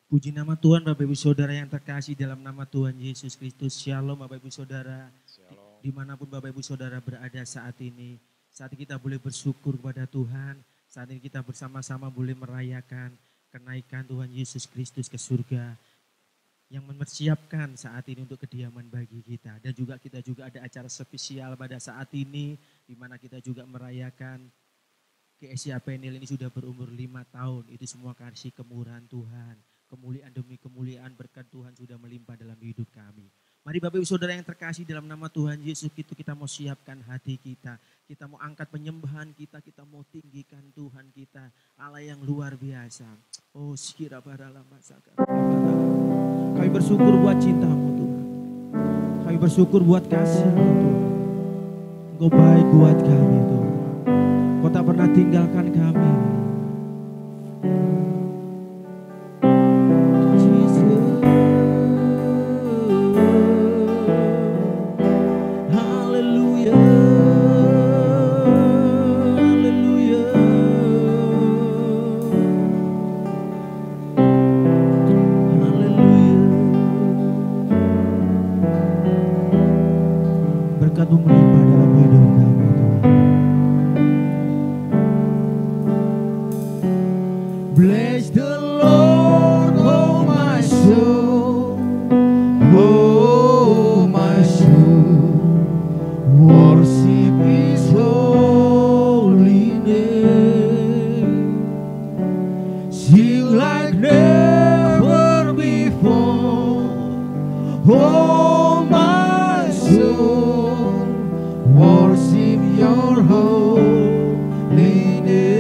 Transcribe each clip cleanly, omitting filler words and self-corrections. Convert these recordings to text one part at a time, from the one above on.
Puji nama Tuhan Bapak Ibu Saudara yang terkasih dalam nama Tuhan Yesus Kristus. Shalom Bapak Ibu Saudara. Dimanapun Bapak Ibu Saudara berada saat ini. Saat ini kita boleh bersyukur kepada Tuhan. Saat ini kita bersama-sama boleh merayakan kenaikan Tuhan Yesus Kristus ke surga. Yang mempersiapkan saat ini untuk kediaman bagi kita. Dan juga kita juga ada acara spesial pada saat ini. Di mana kita juga merayakan GSIA Penil ini sudah berumur 5 tahun. Itu semua kasih kemurahan Tuhan. Kemuliaan demi kemuliaan berkat Tuhan sudah melimpah dalam hidup kami. Mari Bapak Ibu Saudara yang terkasih dalam nama Tuhan Yesus itu kita mau siapkan hati kita. Kita mau angkat penyembahan kita mau tinggikan Tuhan kita. Allah yang luar biasa. Oh sekira barala masaka. Kami bersyukur buat cintamu Tuhan. Kami bersyukur buat kasih-Mu Tuhan. Engkau baik buat kami Tuhan. Kau tak pernah tinggalkan kami. Berkat-Mu melimpah dalam hidup kami Tuhan. Bless the Lord, oh my soul, oh my soul, worship His holy name, sing like never before, oh my soul, worship Your holy name.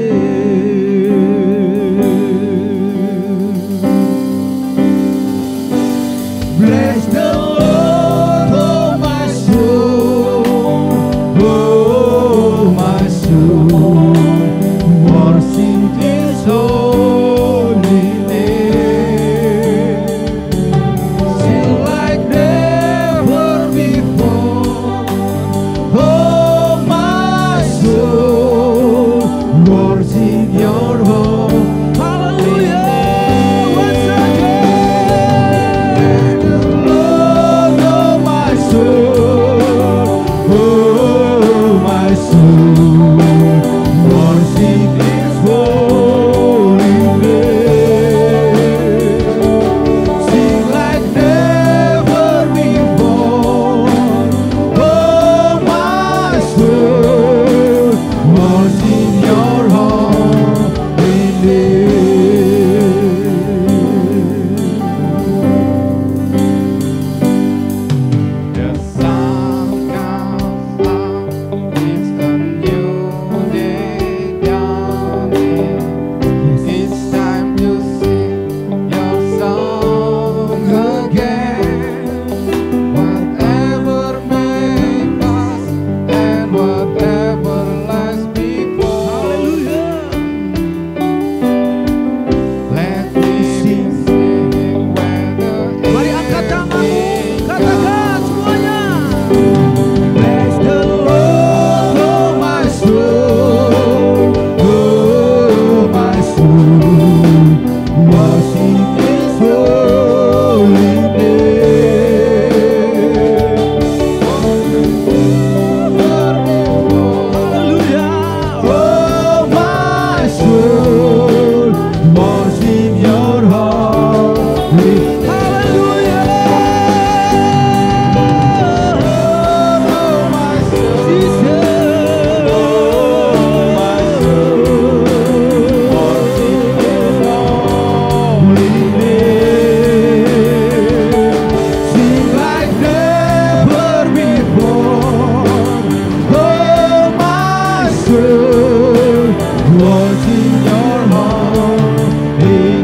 Bless the Lord, oh my soul, oh my soul, worship His holy name, sing like never before, oh my soul, worship Your holy name. Hallelujah, once again. The Lord, oh my soul, oh my soul, worship His holy name, sing like never before, oh my soul, worship Your holy name. The sun comes up, it's a new day dawning. It's time to sing Your song again. Whatever may pass and whatever lies before, let me sing when the Mari angkat tanganmu, katakan semuanya. Bless the Lord, oh my soul, oh my soul, worship His holy name. Oh my soul, worship Your holy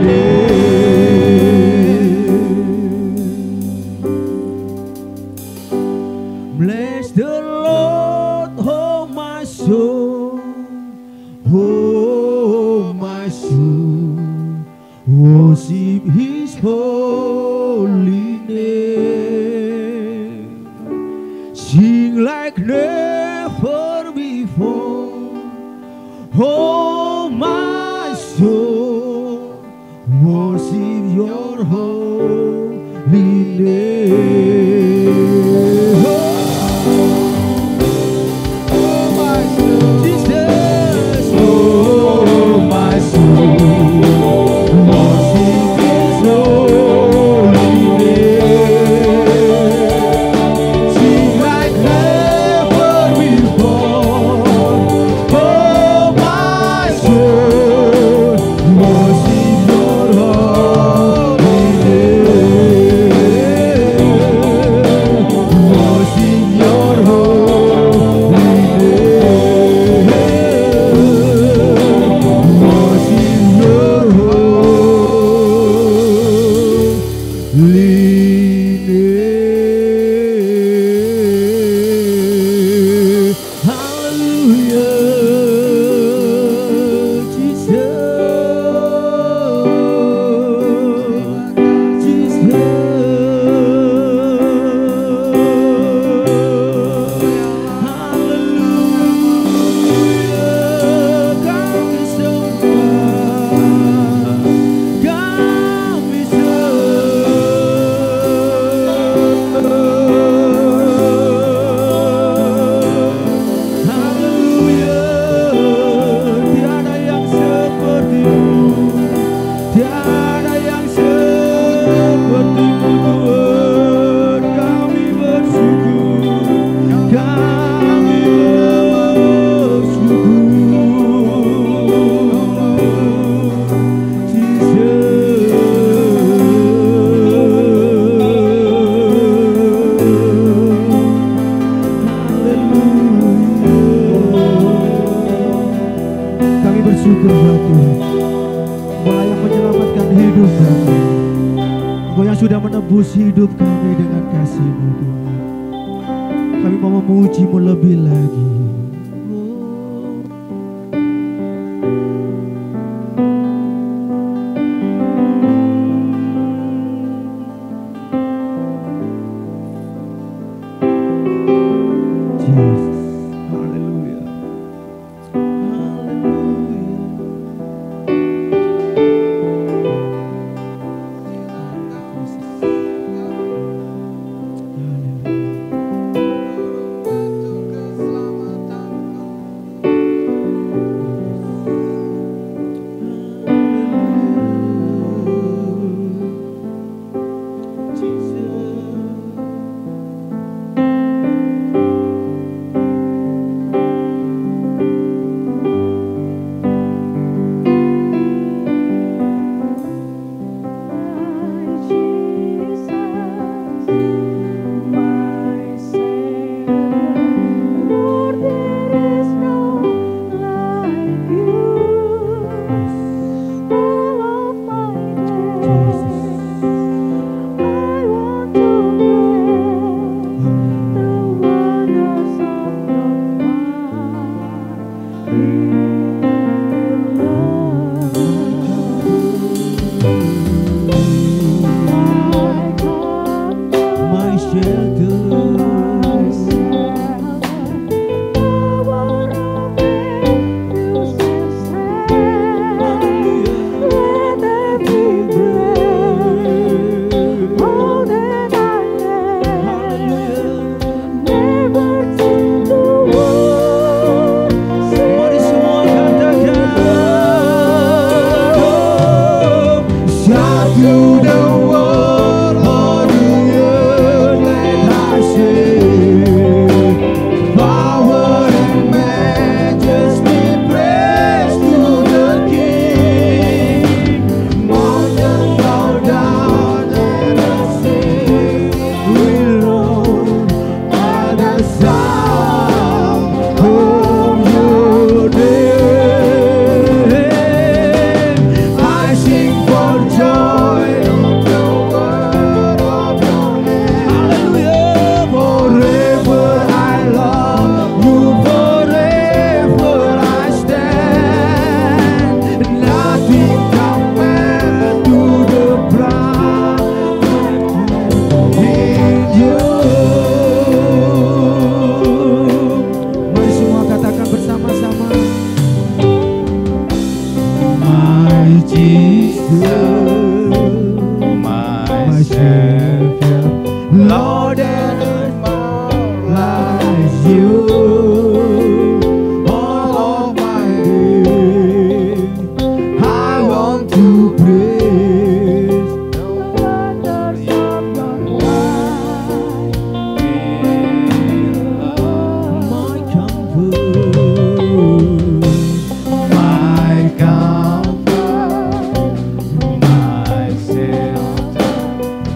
name. Bless the Lord, oh my soul, oh my soul, worship His holy name, sing like never before, oh my soul, worship Your Hidup kami dengan kasih-Mu Tuhan. Kami mau memuji-Mu lebih lagi. To the world, hallelujah, let us Savior, Lord and lies you. All of my days, I want to praise the wonders of your life. My comfort, my comfort, my shelter,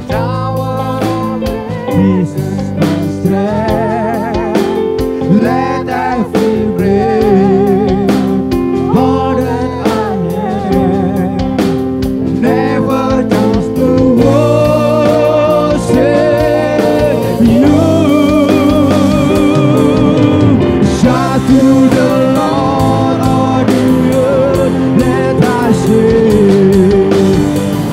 tower of Jesus and strength. Let every breath, burden I am, never just to worship you. Shout to the Lord, all the earth, let us sing.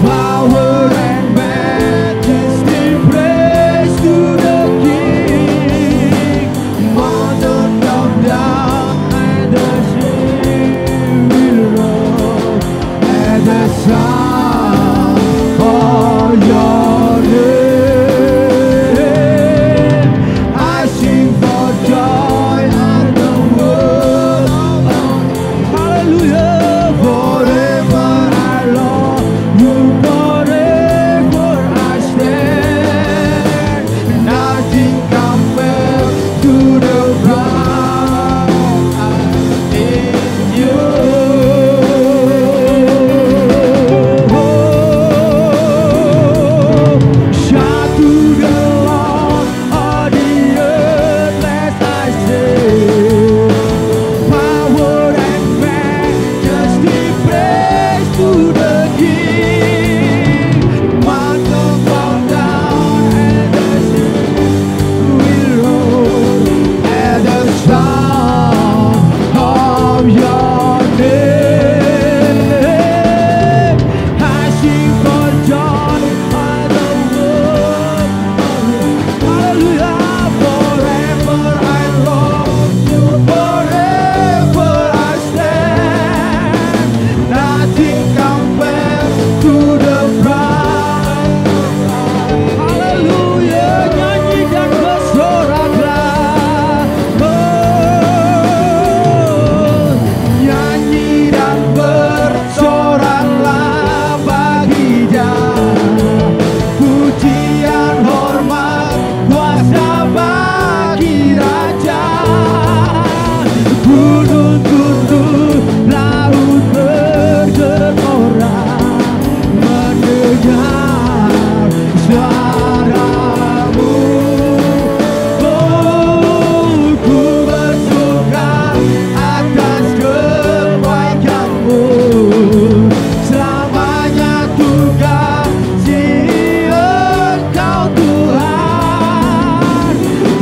Power and majesty, praise to the King. Mountain come down and the sea will roar at the sound of your name. I sing for joy at the word of hallelujah. Forever I love you, forever I stand. Nothing compares to the pride in you. Shout to the Lord, all the earth, let us sing. Power and majesty, praise to the King. Mountain fall down and the sea will roar at the sound of your name. I sing for joy at the word of hallelujah. Forever I love you, forever I stand. Nothing compares to the pride. Haleluya, nyanyi dan bersoraklah. Oh, nyanyi dan bersoraklah bagi Dia. Pujian, hormat, kuasa bagi Raja. Gunung tunduk, laut bergelora, mendengar suaramu. Oh, ku bersuka atas kebaikanmu. Selamanya ku kasih Engkau Tuhan.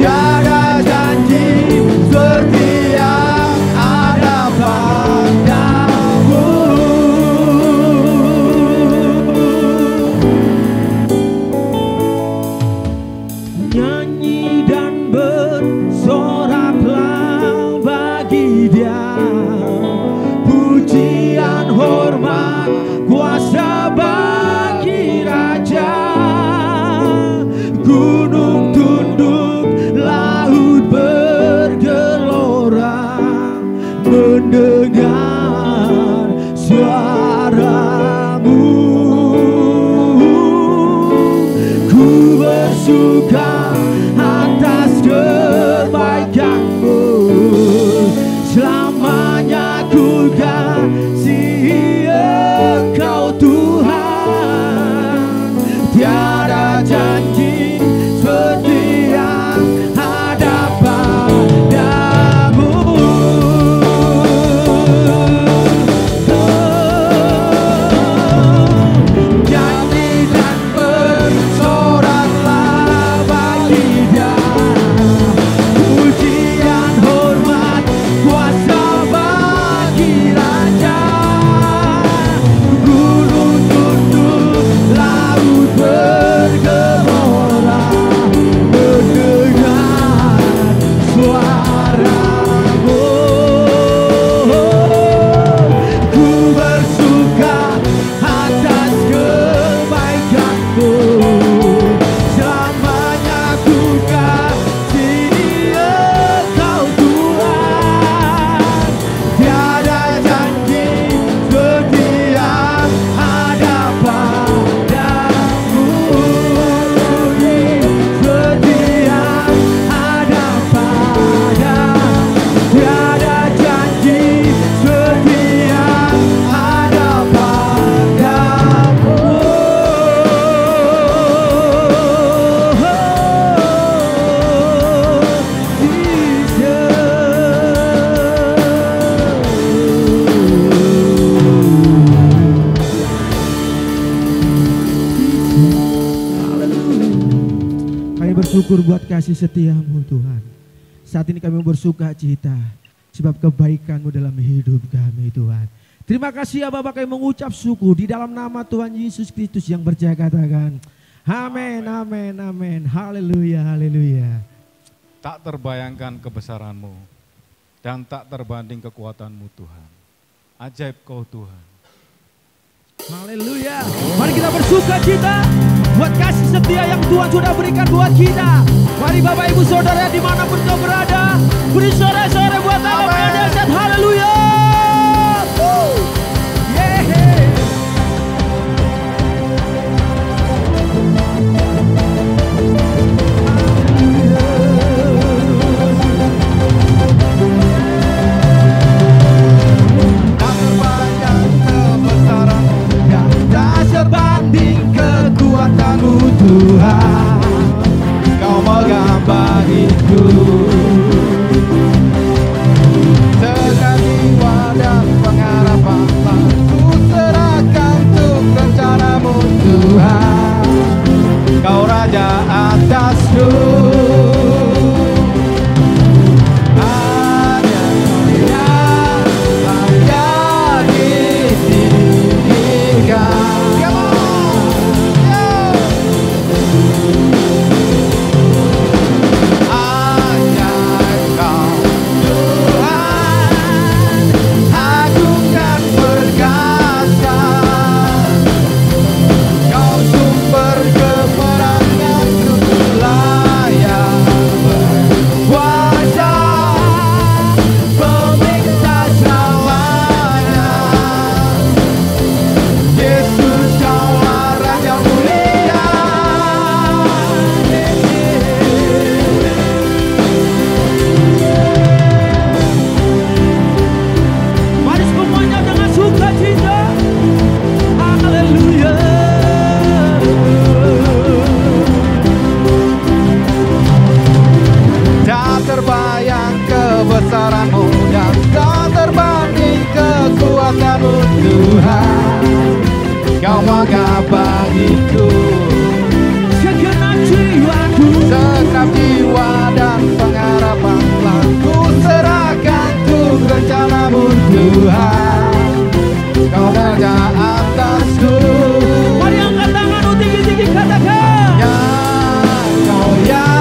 Tiada janji seperti yang ada padamu. Nyanyi dan bersoraklah bagi Dia. Pujian, hormat, kuasa bagi Raja. Gunung tunduk, laut bergelora, mendengar suaramu. Ku bersuka atas kebaikanmu. Selamanya ku kasih Engkau Tuhan. Tiada janji seperti yang ada padamu. Nyanyi dan bersoraklah bagi Dia. Pujian, hormat, kuasa bagi Raja. Gunung tunduk, laut bersyukur buat kasih setiamu Tuhan. Saat ini kami bersuka cita sebab kebaikan-Mu dalam hidup kami Tuhan. Terima kasih ya Bapak, kami mengucap syukur di dalam nama Tuhan Yesus Kristus yang berjaya, katakan amin, amin, amin. Haleluya, haleluya. Tak terbayangkan kebesaran-Mu dan tak terbanding kekuatan-Mu Tuhan. Ajaib Kau Tuhan. Haleluya. Mari kita bersuka cita buat kasih setia yang Tuhan sudah berikan buat kita. Mari Bapak Ibu Saudara dimanapun kau berada, beri sore-sore buat Allah yang dahsyat. Haleluya. Sebanding kekuatan-Mu Tuhan, Kau megang bagiku. Segala jiwa dan pengharapan ku serahkan untuk rencana-Mu Tuhan, Kau Raja atasku. Kebesaran-Mu yang tak terbanding kekuatan-Mu Tuhan, Kau megah bagiku. Segenap jiwaku, segenap jiwa dan pengharapan telah ku serahkan untuk rencana-Mu Tuhan, Kau Raja atasku. Mari angkat tangan tinggi-tinggi, katakan ya Kau yang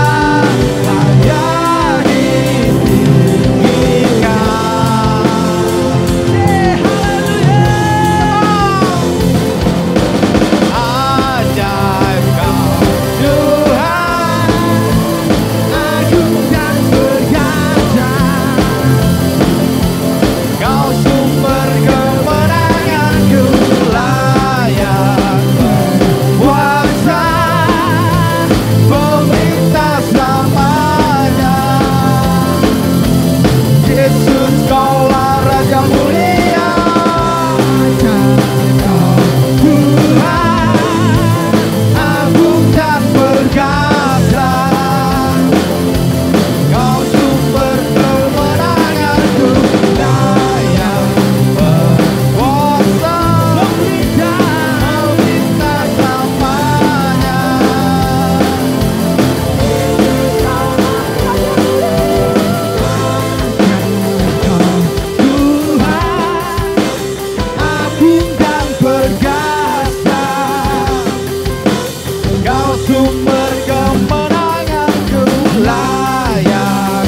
layak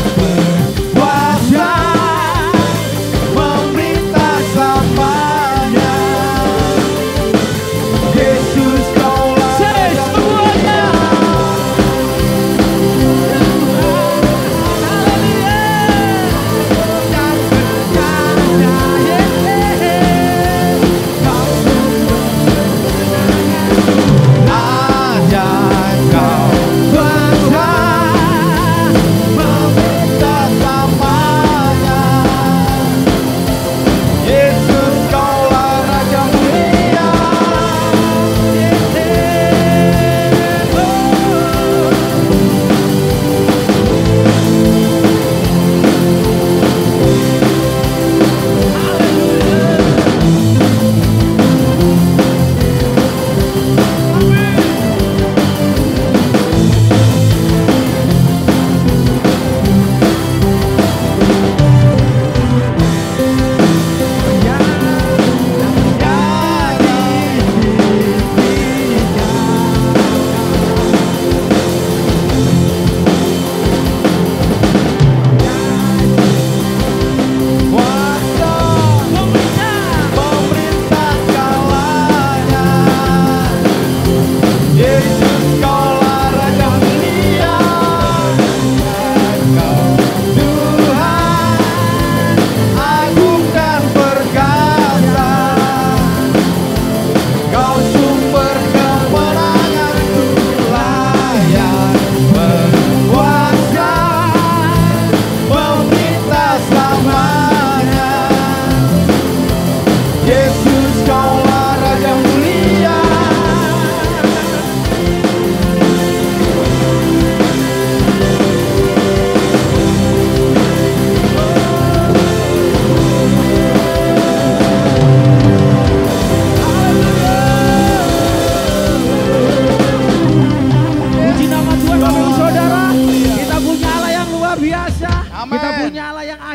Kau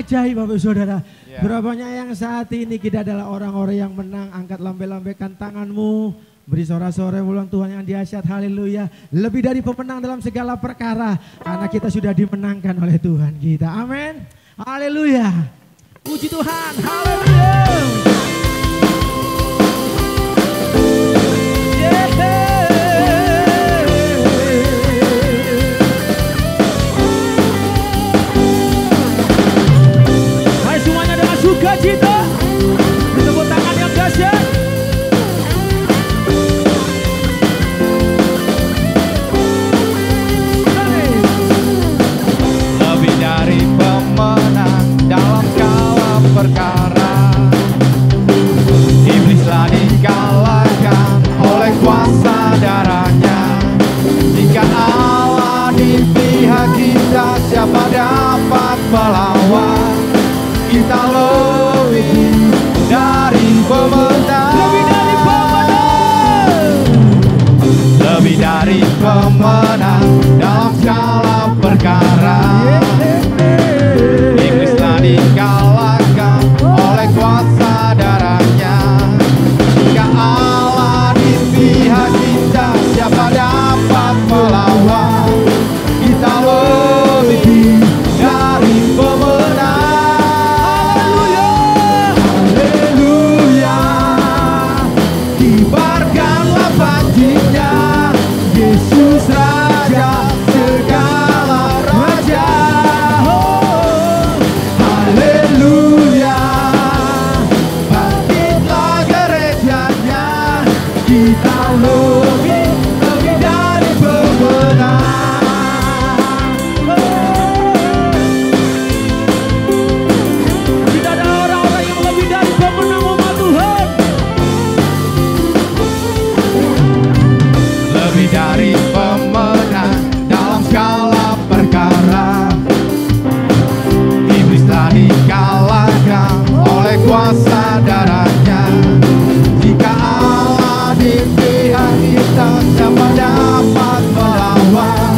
ajaib Bapak Saudara. Ya. Berapa banyak yang saat ini kita adalah orang-orang yang menang. Angkat lambai-lambaikan tanganmu. Beri sorak-sorai ulang Tuhan yang dahsyat. Haleluya. Lebih dari pemenang dalam segala perkara. Karena kita sudah dimenangkan oleh Tuhan kita. Amin. Haleluya. Puji Tuhan. Haleluya. Hai semuanya dengan sukacita. Tepuk tangan yang dahsyat. Lebih dari pemenang dalam segala perkara, iblislah dikalahkan oleh kuasa darahnya. Jika Allah di pihak kita, siapa dapat melawan? Kita lebih dari pemenang. Lebih dari pemenang dalam segala perkara. Iblislah dikalahkan oleh kuasa darahnya. Jika Allah di pihak kita, siapa dapat melawan? Kita lebih dari pemenang. Haleluya, kibarkanlah banjinya, Yesus Raja segala raja. Haleluya, bangkitlah gerejanya, kita lebih dari pemenang. Tidak ada orang-orang yang lebih dari pemenang umat Tuhan. Lebih dari pemenang dalam segala perkara, iblislah dikalahkan oleh kuasa darahnya. Jika Allah di pihak kita, siapa dapat melawan?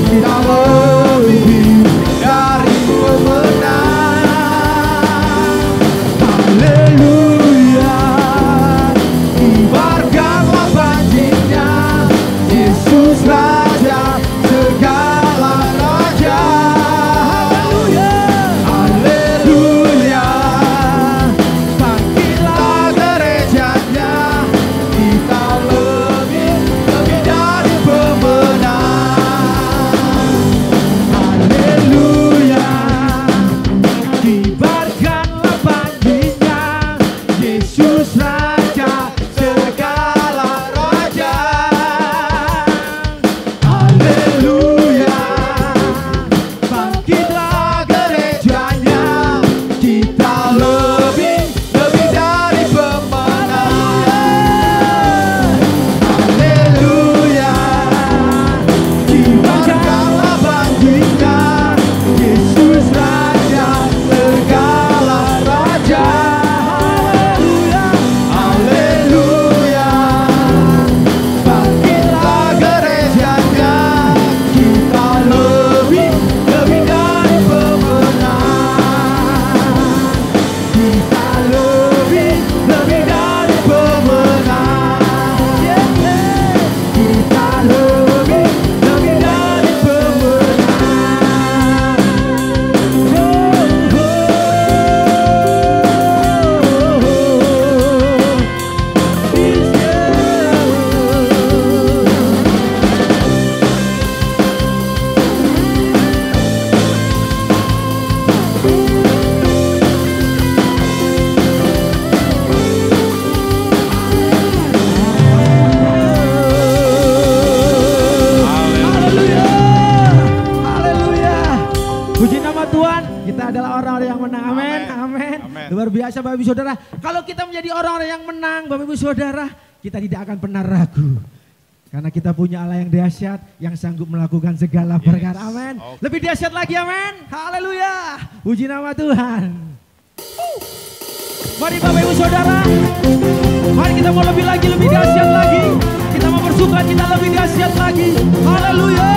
Kita lebih dari pemenang. Haleluya, kibarkanlah banjinya, Yesus Raja segala raja. Haleluya, bangkitlah gerejanya, kita lebih dari pemenang. Haleluya, kibarkanlah banjinya, Yesus Raja segala raja. Haleluya, bangkitlah gerejanya, kita lebih dari pemenang. Haleluya, kibarkanlah banjinya, Yesus Raja segala raja. Haleluya, bangkitlah gerejanya, kita lebih dari pemenang. Kita lebih dari pemenang. Kita lebih dari Haleluya. Haleluya. Puji nama Tuhan. Kita adalah orang-orang yang menang. Amin. Amin. Amin. Luar biasa Bapak Ibu Saudara. Kalau kita menjadi orang-orang yang menang Bapak Ibu Saudara, kita tidak akan pernah ragu. Karena kita punya Allah yang dahsyat, yang sanggup melakukan segala perkara. Amin. Oke. Lebih dahsyat lagi, amin. Haleluya. Puji nama Tuhan. Mari Bapak Ibu Saudara, mari kita mau lebih dahsyat lagi. Kita mau bersuka, kita lebih dahsyat lagi. Haleluya.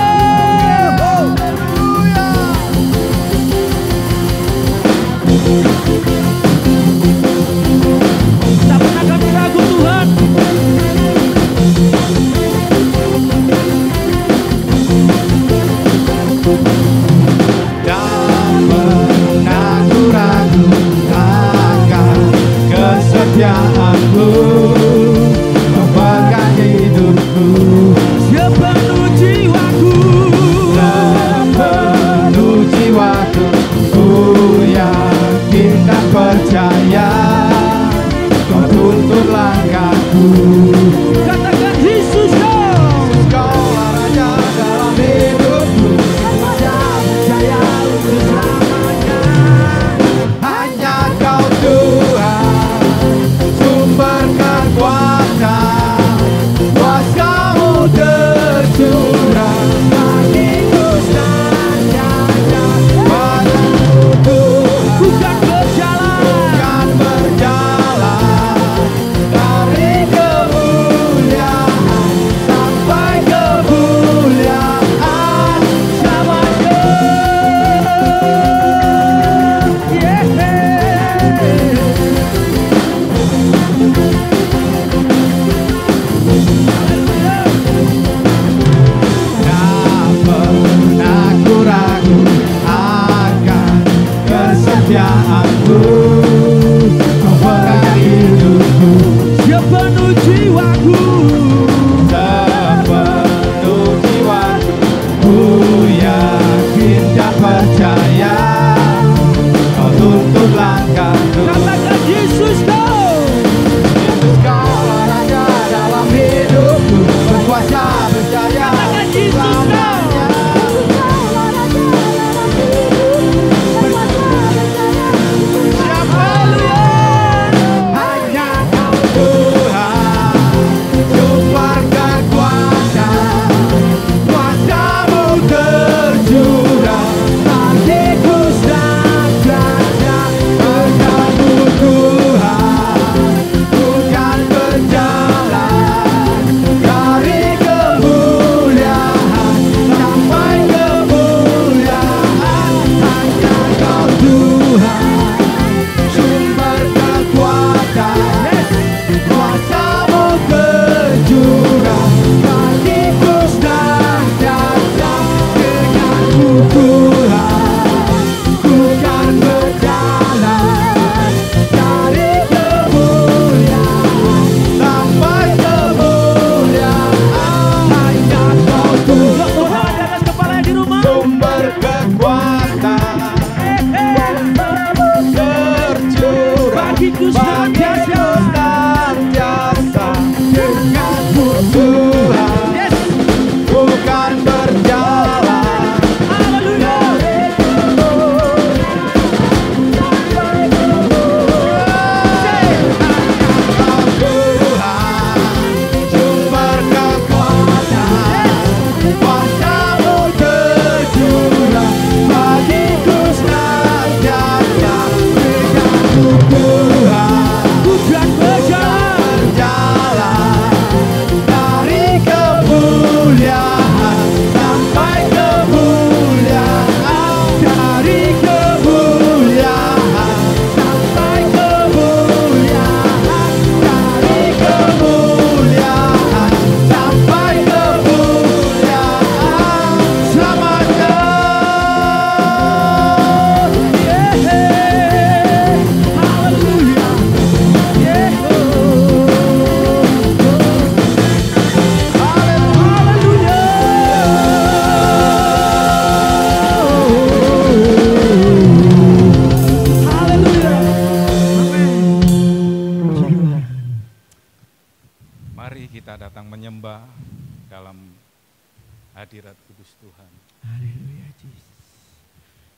hadirat kudus Tuhan. Haleluya Yesus.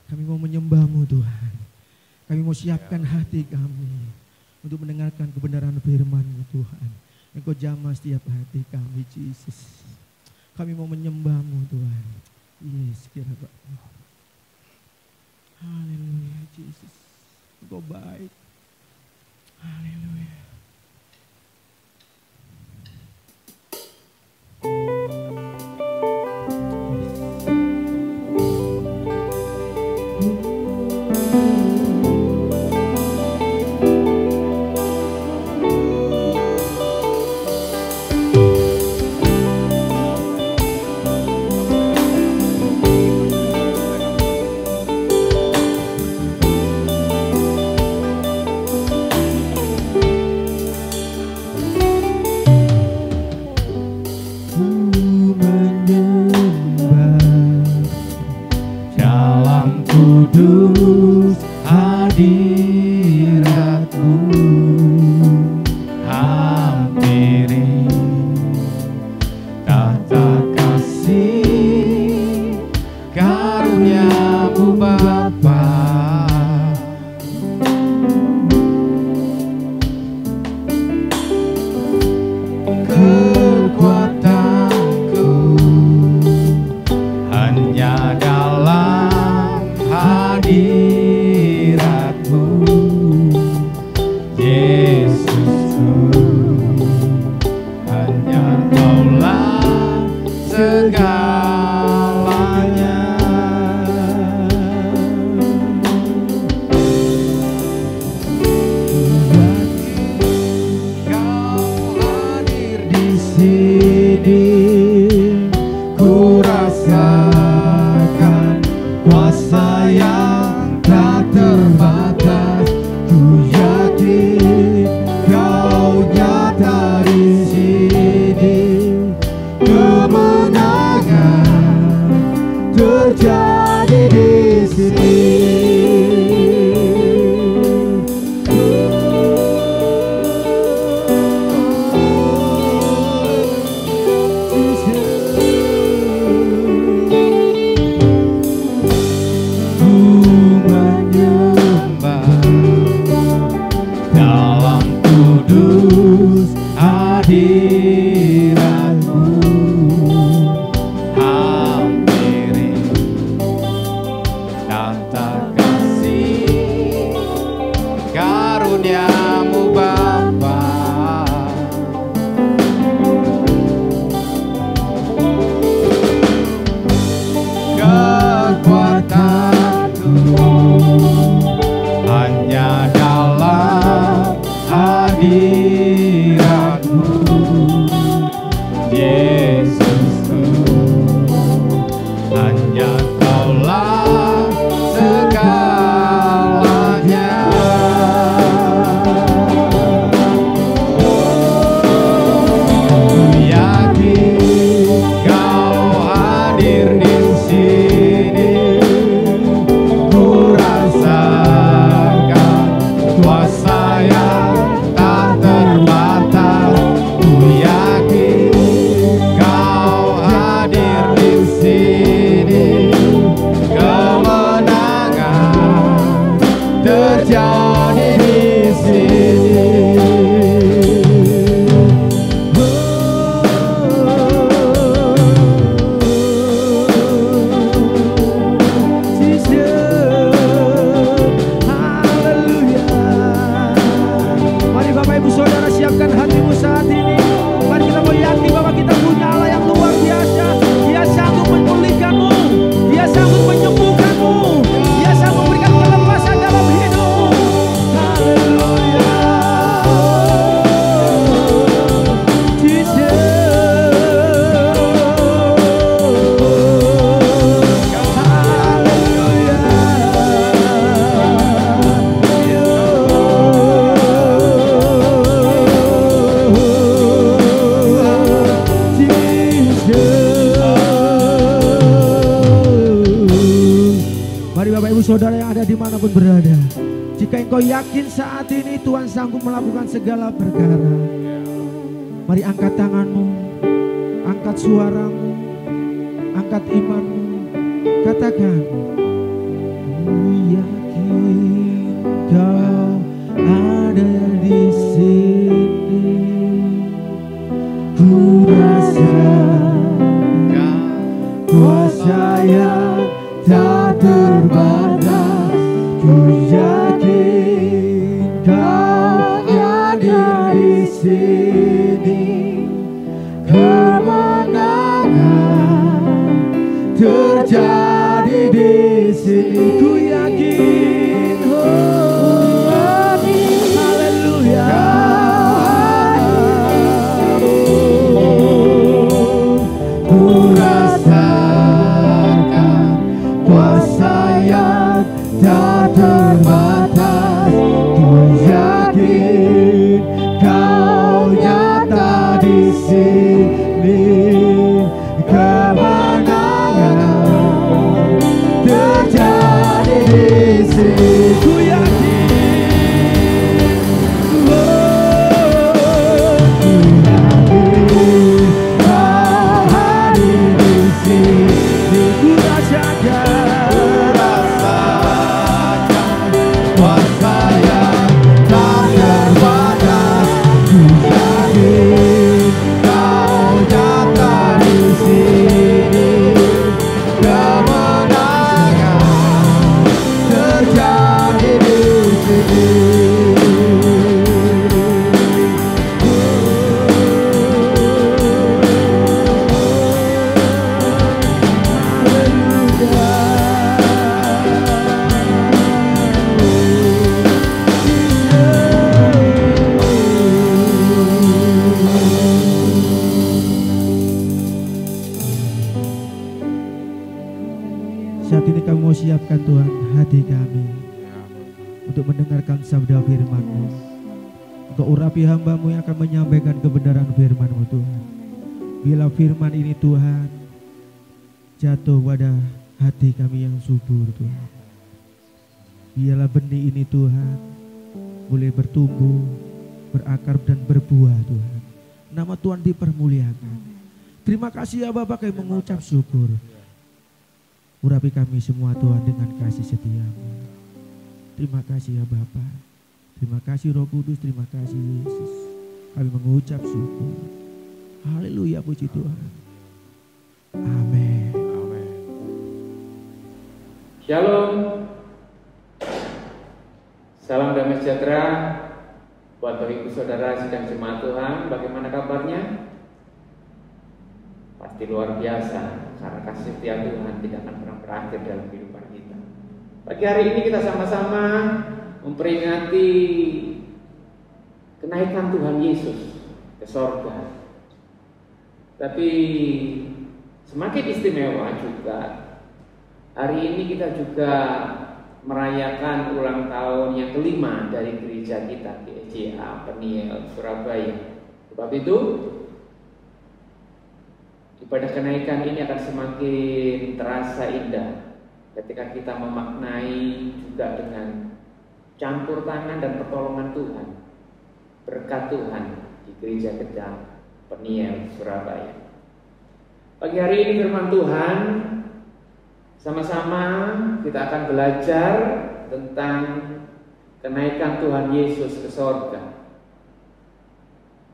Kami mau menyembah-Mu Tuhan. Kami mau siapkan hati kami untuk mendengarkan kebenaran firman-Mu Tuhan. Engkau jamah setiap hati kami Yesus. Kami mau menyembah-Mu Tuhan. Yes, kira Pak. Haleluya Yesus. Engkau baik. Haleluya. Kudus hadirat-Mu, hampiri tata kasih karunia-Mu Bapa. Kekuatanku hanya dalam hadirat-Mu, Yesusku, hanya Kaulah segalanya. Kau hadir di sini, ku rasakan kuasa yang tak terbatas. Ku yakin Kau nyata di sini, kemenangan Bapak Ibu Saudara yang ada dimanapun berada. Jika engkau yakin saat ini Tuhan sanggup melakukan segala perkara, mari angkat tanganmu, angkat suaramu, angkat imanmu, katakan, ku yakin kau ada di sini, ku rasakan kuasa yang tak terbatas, ku yakin kau ada di sini, kemenangan terjadi di sini, ku yakin, oh haleluya, ku rasakan kuasa yang tak terbatas, ku yakin kau nyata di sini, kemenangan terjadi di sini, ku yakin, kau hadir di sini, ku rasakan kuasa yang tak terbatas, ku yakin kau nyata di sini, kemenangan terjadi di sini. Saat ini kami mau siapkan Tuhan hati kami untuk mendengarkan sabda firman-Mu. Engkau urapi hamba-Mu yang akan menyampaikan kebenaran firman-Mu Tuhan. Bila firman ini Tuhan jatuh pada hati kami yang subur Tuhan. Biarlah benih ini Tuhan boleh bertumbuh, berakar dan berbuah Tuhan. Nama Tuhan dipermuliakan. Terima kasih ya Bapak, kami mengucap syukur. Urapi kami semua Tuhan dengan kasih setia-Mu. Terima kasih ya Bapa. Terima kasih Roh Kudus, terima kasih Yesus. Kami mengucap syukur. Haleluya, puji Tuhan. Amin. Shalom. Salam damai sejahtera buat Bapak Ibu Saudara sidang jemaat Tuhan. Bagaimana kabarnya? Pasti luar biasa, karena kasih setia Tuhan tidak akan pernah berakhir dalam kehidupan kita. Pagi hari ini kita sama-sama memperingati kenaikan Tuhan Yesus ke sorga. Tapi semakin istimewa juga, hari ini kita juga merayakan ulang tahun yang kelima dari gereja kita, GEJA Peniel Surabaya. Sebab itu ibadah kenaikan ini akan semakin terasa indah ketika kita memaknai juga dengan campur tangan dan pertolongan Tuhan, berkat Tuhan di gereja kita Peniel Surabaya. Pagi hari ini firman Tuhan, sama-sama kita akan belajar tentang kenaikan Tuhan Yesus ke sorga,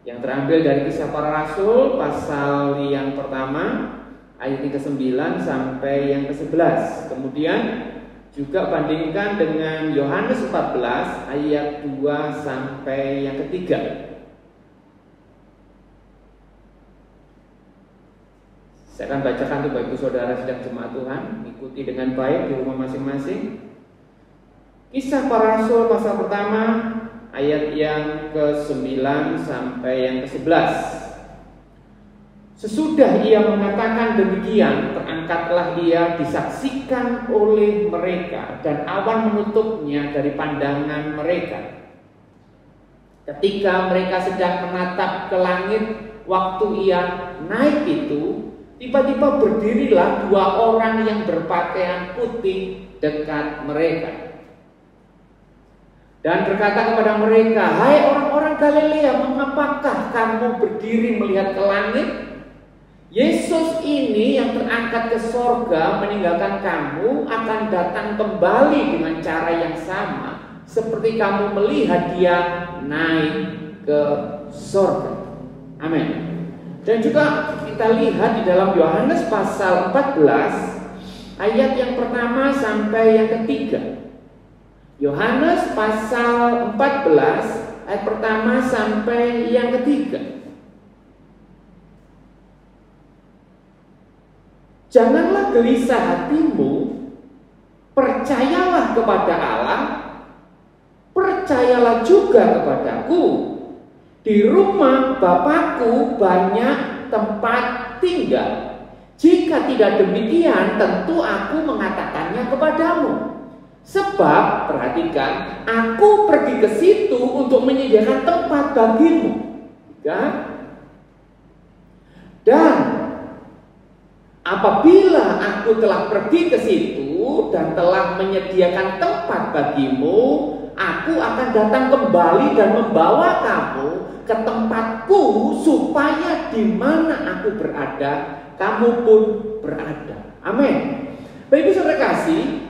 yang terambil dari Kisah Para Rasul pasal yang pertama ayat yang ke-9 sampai yang ke-11. Kemudian juga bandingkan dengan Yohanes 14 ayat 2 sampai yang ketiga. Saya akan bacakan untuk Bapak Ibu Saudara sidang jemaat Tuhan, ikuti dengan baik di rumah masing-masing. Kisah Para Rasul pasal pertama ayat yang ke-9 sampai yang ke-11. Sesudah ia mengatakan demikian, terangkatlah ia disaksikan oleh mereka, dan awan menutupnya dari pandangan mereka. Ketika mereka sedang menatap ke langit, waktu ia naik itu, tiba-tiba berdirilah dua orang yang berpakaian putih dekat mereka. Dan berkata kepada mereka, "Hai orang-orang Galilea, mengapakah kamu berdiri melihat ke langit? Yesus ini yang terangkat ke sorga meninggalkan kamu akan datang kembali dengan cara yang sama seperti kamu melihat dia naik ke sorga." Amin. Dan juga kita lihat di dalam Yohanes pasal 14 ayat yang pertama sampai yang ketiga. Yohanes pasal 14 ayat pertama sampai yang ketiga. "Janganlah gelisah hatimu, percayalah kepada Allah, percayalah juga kepadaku. Di rumah Bapakku banyak tempat tinggal. Jika tidak demikian, tentu aku mengatakannya kepadamu. Sebab, perhatikan, aku pergi ke situ untuk menyediakan tempat bagimu. Dan apabila aku telah pergi ke situ dan telah menyediakan tempat bagimu, aku akan datang kembali dan membawa kamu ke tempatku, supaya di mana aku berada, kamu pun berada." Amin. Bapak Ibu Saudara kasih,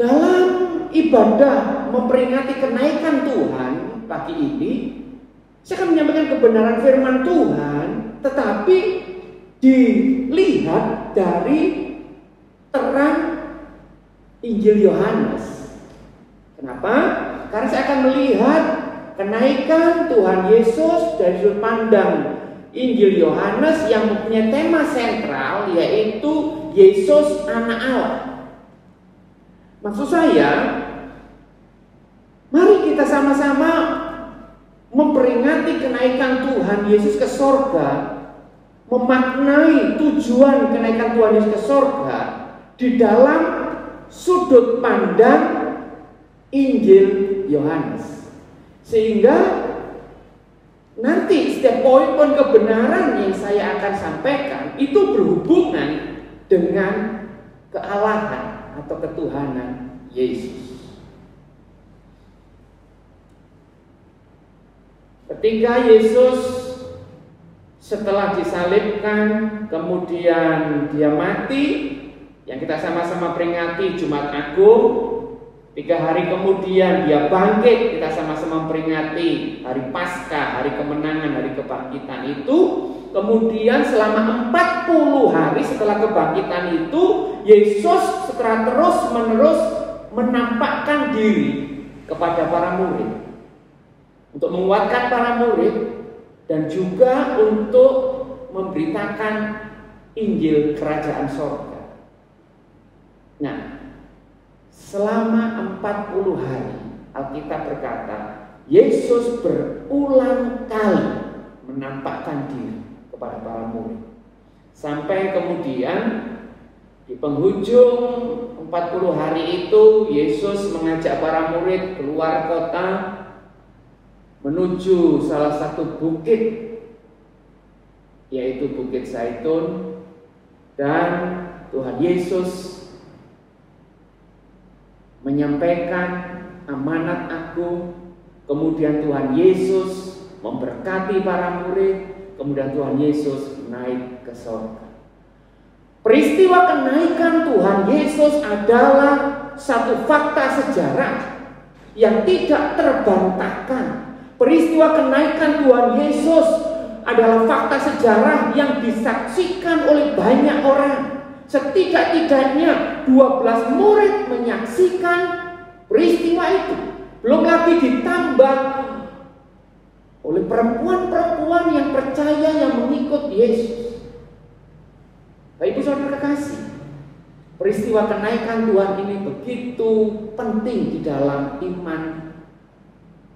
dalam ibadah memperingati kenaikan Tuhan pagi ini, saya akan menyampaikan kebenaran firman Tuhan, tetapi dilihat dari terang Injil Yohanes. Kenapa? Karena saya akan melihat kenaikan Tuhan Yesus dari sudut pandang Injil Yohanes yang mempunyai tema sentral, yaitu Yesus Anak Allah. Maksud saya, mari kita sama-sama memperingati kenaikan Tuhan Yesus ke sorga, memaknai tujuan kenaikan Tuhan Yesus ke sorga di dalam sudut pandang Injil Yohanes. Sehingga nanti setiap poin-poin kebenaran yang saya akan sampaikan itu berhubungan dengan kealahan atau ketuhanan Yesus. Ketika Yesus setelah disalibkan, kemudian dia mati, yang kita sama-sama peringati Jumat Agung, 3 hari kemudian dia bangkit, kita sama-sama memperingati hari Paskah, hari kemenangan, hari kebangkitan itu. Kemudian selama 40 hari setelah kebangkitan itu, Yesus setelah terus-menerus menampakkan diri kepada para murid untuk menguatkan para murid dan juga untuk memberitakan Injil Kerajaan Sorga. Nah, selama 40 hari Alkitab berkata, Yesus berulang kali menampakkan diri kepada para murid. Sampai kemudian di penghujung 40 hari itu, Yesus mengajak para murid keluar kota menuju salah satu bukit, yaitu Bukit Zaitun, dan Tuhan Yesus menyampaikan amanat agung. Kemudian Tuhan Yesus memberkati para murid. Kemudian Tuhan Yesus naik ke sorga. Peristiwa kenaikan Tuhan Yesus adalah satu fakta sejarah yang tidak terbantahkan. Peristiwa kenaikan Tuhan Yesus adalah fakta sejarah yang disaksikan oleh banyak orang. Setidak-tidaknya 12 murid menyaksikan peristiwa itu. Belum lagi ditambah oleh perempuan-perempuan yang percaya, yang mengikut Yesus. Bapak Ibu Saudara kekasih, peristiwa kenaikan Tuhan ini begitu penting di dalam iman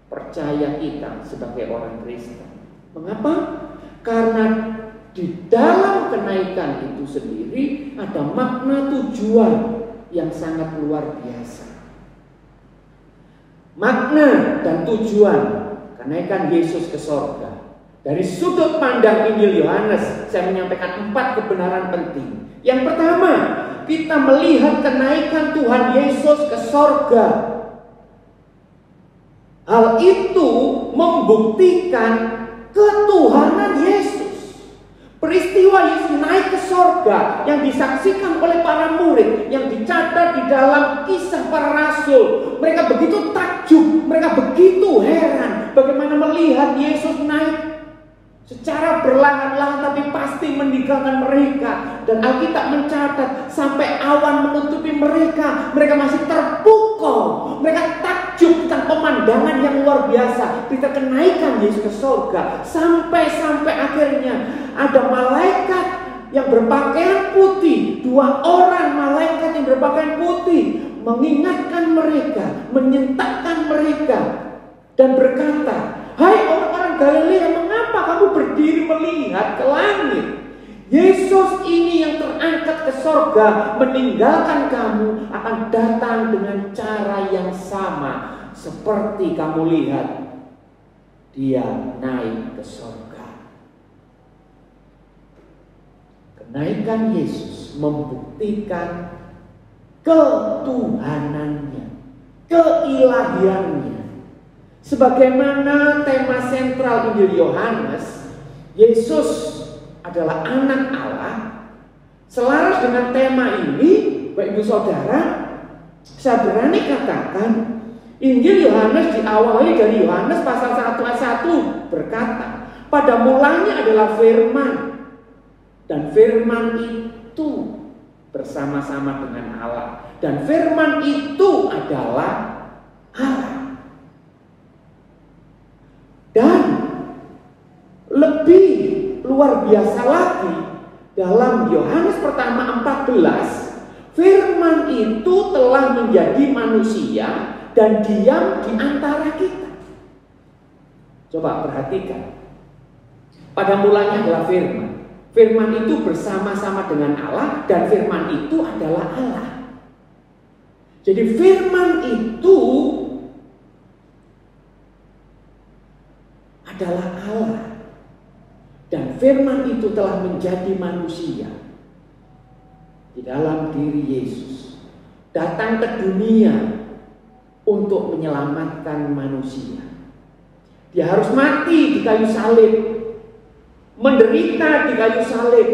percaya kita sebagai orang Kristen. Mengapa? Karena di dalam kenaikan itu sendiri ada makna tujuan yang sangat luar biasa. Makna dan tujuan kenaikan Yesus ke sorga Dari sudut pandang Injil Yohanes, saya menyampaikan 4 kebenaran penting. Yang pertama, kita melihat kenaikan Tuhan Yesus ke sorga. Hal itu membuktikan ketuhanan Yesus. Peristiwa Yesus naik ke sorga yang disaksikan oleh para murid, yang dicatat di dalam Kisah Para Rasul. Mereka begitu takjub, mereka begitu heran bagaimana melihat Yesus naik secara perlahan-lahan tapi pasti meninggalkan mereka. Dan Alkitab mencatat sampai awan menutupi mereka, mereka masih terpukau, mereka takjub tentang pemandangan yang luar biasa, berita kenaikan Yesus ke surga. Sampai akhirnya ada malaikat yang berpakaian putih, 2 orang malaikat yang berpakaian putih mengingatkan mereka, menyentakkan mereka dan berkata, "Hai orang-orang Galilea, mengapa kamu berdiri melihat ke langit? Yesus ini yang terangkat ke sorga meninggalkan kamu akan datang dengan cara yang sama seperti kamu lihat dia naik ke sorga." Kenaikan Yesus membuktikan ketuhanannya, keilahiannya. Sebagaimana tema sentral Injil Yohanes, Yesus adalah anak Allah. Selaras dengan tema ini, Bapak Ibu Saudara, saya berani katakan Injil Yohanes diawali dari Yohanes pasal 1 ayat 1 berkata, "Pada mulanya adalah firman, dan firman itu bersama-sama dengan Allah, dan firman itu adalah Allah." Dan lebih luar biasa lagi, dalam Yohanes pertama 14, firman itu telah menjadi manusia dan diam di antara kita. Coba perhatikan. Pada mulanya adalah firman. Firman itu bersama-sama dengan Allah dan firman itu adalah Allah. Jadi firman itu adalah Allah. Dan firman itu telah menjadi manusia di dalam diri Yesus. Datang ke dunia untuk menyelamatkan manusia. Dia harus mati di kayu salib, menderita di kayu salib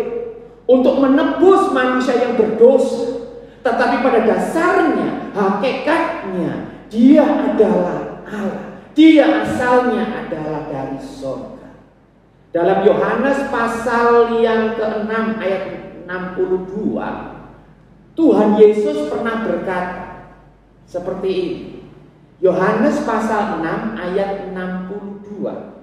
untuk menebus manusia yang berdosa. Tetapi pada dasarnya, hakikatnya, dia adalah Allah. Dia asalnya adalah dari surga. Dalam Yohanes pasal yang ke-6 ayat 62, Tuhan Yesus pernah berkata seperti ini. Yohanes pasal 6 ayat 62.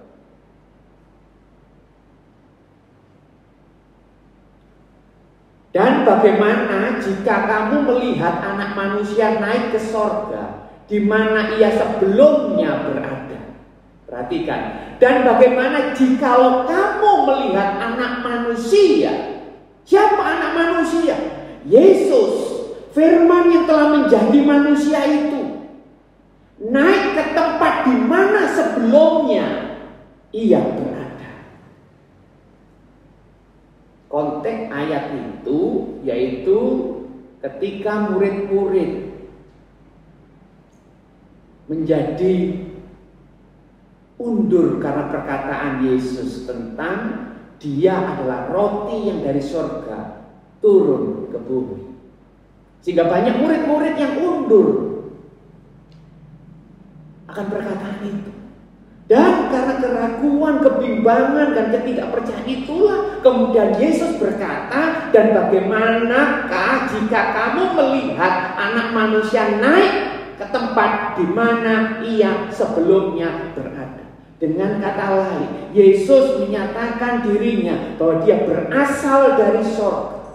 "Dan bagaimana jika kamu melihat anak manusia naik ke sorga, di mana ia sebelumnya berada?" Perhatikan. "Dan bagaimana jikalau kamu melihat anak manusia?" Siapa anak manusia? Yesus, firman yang telah menjadi manusia itu, naik ke tempat di mana sebelumnya ia berada. Konteks ayat itu yaitu ketika murid-murid menjadi undur karena perkataan Yesus tentang dia adalah roti yang dari surga turun ke bumi. Sehingga banyak murid-murid yang undur akan perkataan itu. Dan karena keraguan, kebimbangan, dan ketidakpercayaan itulah kemudian Yesus berkata, "Dan bagaimanakah jika kamu melihat anak manusia naik ke tempat di mana ia sebelumnya berada?" Dengan kata lain, Yesus menyatakan dirinya bahwa dia berasal dari surga,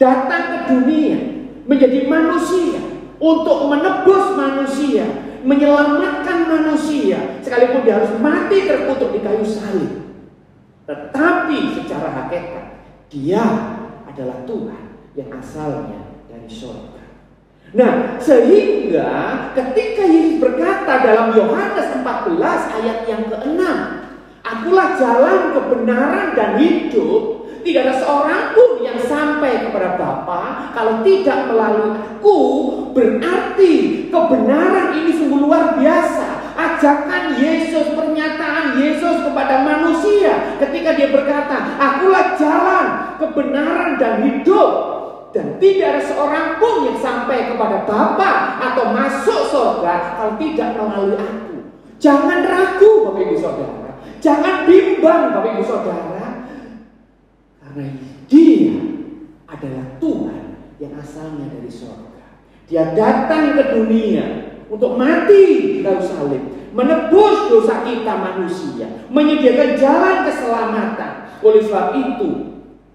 datang ke dunia menjadi manusia untuk menebus manusia, menyelamatkan manusia, sekalipun dia harus mati terkutuk di kayu salib. Tetapi secara hakikat dia adalah Tuhan yang asalnya dari surga. Nah, sehingga ketika Yesus berkata dalam Yohanes 14 ayat yang ke-6, Akulah jalan, kebenaran, dan hidup. Tidak ada seorang pun yang sampai kepada Bapa kalau tidak melalui aku. Berarti kebenaran ini sungguh luar biasa. Ajakan Yesus, pernyataan Yesus kepada manusia ketika dia berkata, akulah jalan, kebenaran, dan hidup. Dan tidak ada seorang pun yang sampai kepada Bapa atau masuk surga kalau tidak melalui aku. Jangan ragu Bapak Ibu Saudara. Jangan bimbang Bapak Ibu Saudara. Karena dia adalah Tuhan yang asalnya dari surga. Dia datang ke dunia untuk mati di kayu salib, menebus dosa kita manusia, menyediakan jalan keselamatan. Oleh sebab itu,